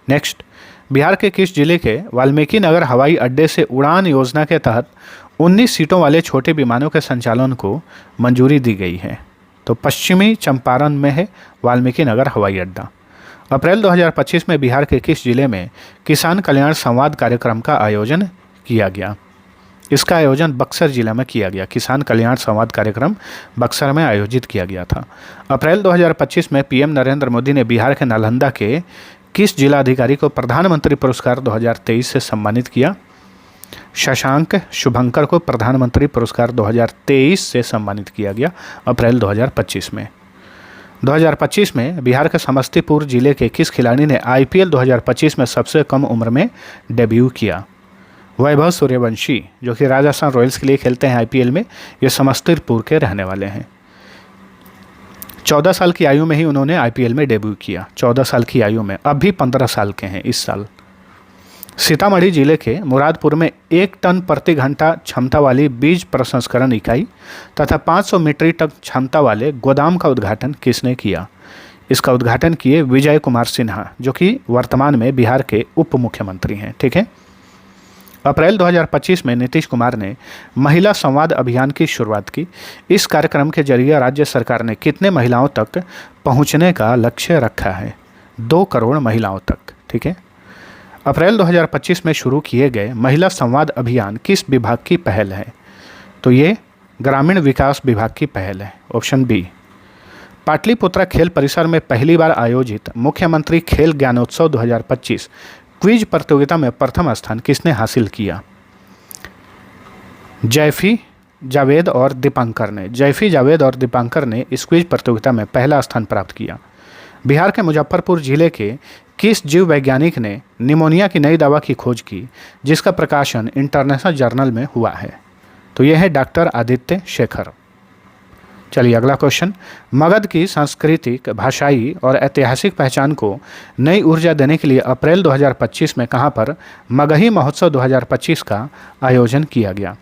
नेक्स्ट, बिहार के किस जिले के वाल्मीकि नगर हवाई अड्डे से उड़ान योजना के तहत 19 सीटों वाले छोटे विमानों के संचालन को मंजूरी दी गई है? तो पश्चिमी चंपारण में है वाल्मीकि नगर हवाई अड्डा। अप्रैल 2025 में बिहार के किस जिले में किसान कल्याण संवाद कार्यक्रम का आयोजन किया गया? इसका आयोजन बक्सर जिला में किया गया। किसान कल्याण संवाद कार्यक्रम बक्सर में आयोजित किया गया था। अप्रैल 2025 में पीएम नरेंद्र मोदी ने बिहार के नालंदा के किस जिलाधिकारी को प्रधानमंत्री पुरस्कार 2023 से सम्मानित किया? शशांक शुभंकर को प्रधानमंत्री पुरस्कार 2023 से सम्मानित किया गया अप्रैल 2025 में। 2025 में बिहार के समस्तीपुर जिले के किस खिलाड़ी ने आईपीएल 2025 में सबसे कम उम्र में डेब्यू किया? वैभव सूर्यवंशी, जो कि राजस्थान रॉयल्स के लिए खेलते हैं आईपीएल में। ये समस्तीपुर के रहने वाले हैं। 14 साल की आयु में ही उन्होंने आईपीएल में डेब्यू किया। 14 साल की आयु में, अब भी 15 साल के हैं इस साल। सीतामढ़ी जिले के मुरादपुर में 1 टन प्रति घंटा क्षमता वाली बीज प्रसंस्करण इकाई तथा 500 मीट्रिक टन क्षमता वाले गोदाम का उद्घाटन किसने किया? इसका उद्घाटन किए विजय कुमार सिन्हा, जो कि वर्तमान में बिहार के उप मुख्यमंत्री हैं। ठीक है। अप्रैल 2025 में नीतीश कुमार ने महिला संवाद अभियान की शुरुआत की। इस कार्यक्रम के जरिए राज्य सरकार ने कितने महिलाओं तक पहुंचने का लक्ष्य रखा है? 2 करोड़ महिलाओं तक। ठीक है। अप्रैल 2025 में शुरू किए गए महिला संवाद अभियान किस विभाग की पहल है? तो ये ग्रामीण विकास विभाग की पहल है, ऑप्शन बी। पाटलिपुत्रा खेल परिसर में पहली बार आयोजित मुख्यमंत्री खेल ज्ञानोत्सव 2025 क्विज प्रतियोगिता में प्रथम स्थान किसने हासिल किया? जैफी जावेद और दीपांकर ने इस क्विज प्रतियोगिता में पहला स्थान प्राप्त किया। बिहार के मुजफ्फरपुर जिले के किस जीव वैज्ञानिक ने निमोनिया की नई दवा की खोज की, जिसका प्रकाशन इंटरनेशनल जर्नल में हुआ है? तो यह है डॉक्टर आदित्य शेखर। चलिए अगला क्वेश्चन। मगध की सांस्कृतिक, भाषाई और ऐतिहासिक पहचान को नई ऊर्जा देने के लिए अप्रैल 2025 में कहां पर मगही महोत्सव 2025 का आयोजन किया गया?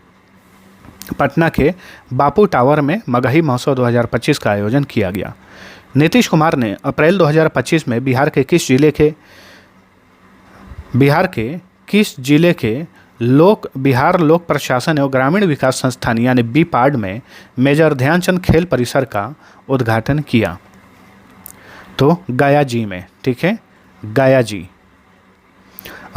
पटना के बापू टावर में मगही महोत्सव 2025 का आयोजन किया गया। नीतीश कुमार ने अप्रैल 2025 में बिहार के किस जिले के बिहार लोक प्रशासन एवं ग्रामीण विकास संस्थान यानी बीपाड में मेजर ध्यानचंद खेल परिसर का उद्घाटन किया? तो गया जी में। ठीक है, गया जी।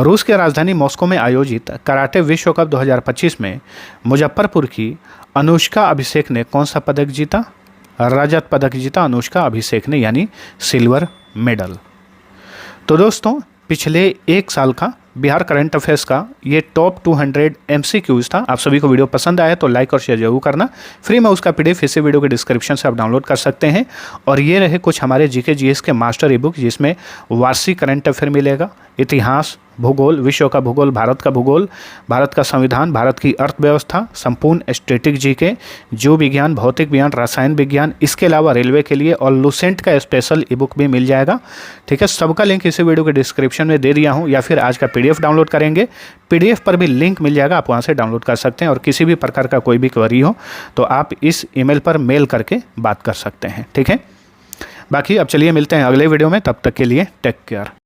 रूस के राजधानी मॉस्को में आयोजित कराटे विश्व कप 2025 में मुजफ्फरपुर की अनुष्का अभिषेक ने कौन सा पदक जीता? रजत पदक जीता अनुष्का अभिषेक ने, यानी सिल्वर मेडल। तो दोस्तों, पिछले 1 साल का बिहार करंट अफेयर्स का ये टॉप 200 MCQs था। आप सभी को वीडियो पसंद आया तो लाइक और शेयर जरूर करना। फ्री में उसका PDF इसी वीडियो के डिस्क्रिप्शन से आप डाउनलोड कर सकते हैं। और ये रहे कुछ हमारे GK GS के मास्टर ई बुक, जिसमें वार्षिक करंट अफेयर मिलेगा, इतिहास, भूगोल, विश्व का भूगोल, भारत का भूगोल, भारत का संविधान, भारत की अर्थव्यवस्था, संपूर्ण स्टैटिक GK, जीव विज्ञान, भौतिक विज्ञान, रसायन विज्ञान, इसके अलावा रेलवे के लिए और लुसेंट का स्पेशल ई बुक भी मिल जाएगा। ठीक है, सबका लिंक इसी वीडियो के डिस्क्रिप्शन में दे दिया हूँ, या फिर आज का PDF डाउनलोड करेंगे, PDF पर भी लिंक मिल जाएगा, आप वहाँ से डाउनलोड कर सकते हैं। और किसी भी प्रकार का कोई भी क्वेरी हो तो आप इस email पर मेल करके बात कर सकते हैं। ठीक है, बाकी अब चलिए मिलते हैं अगले वीडियो में, तब तक के लिए टेक केयर।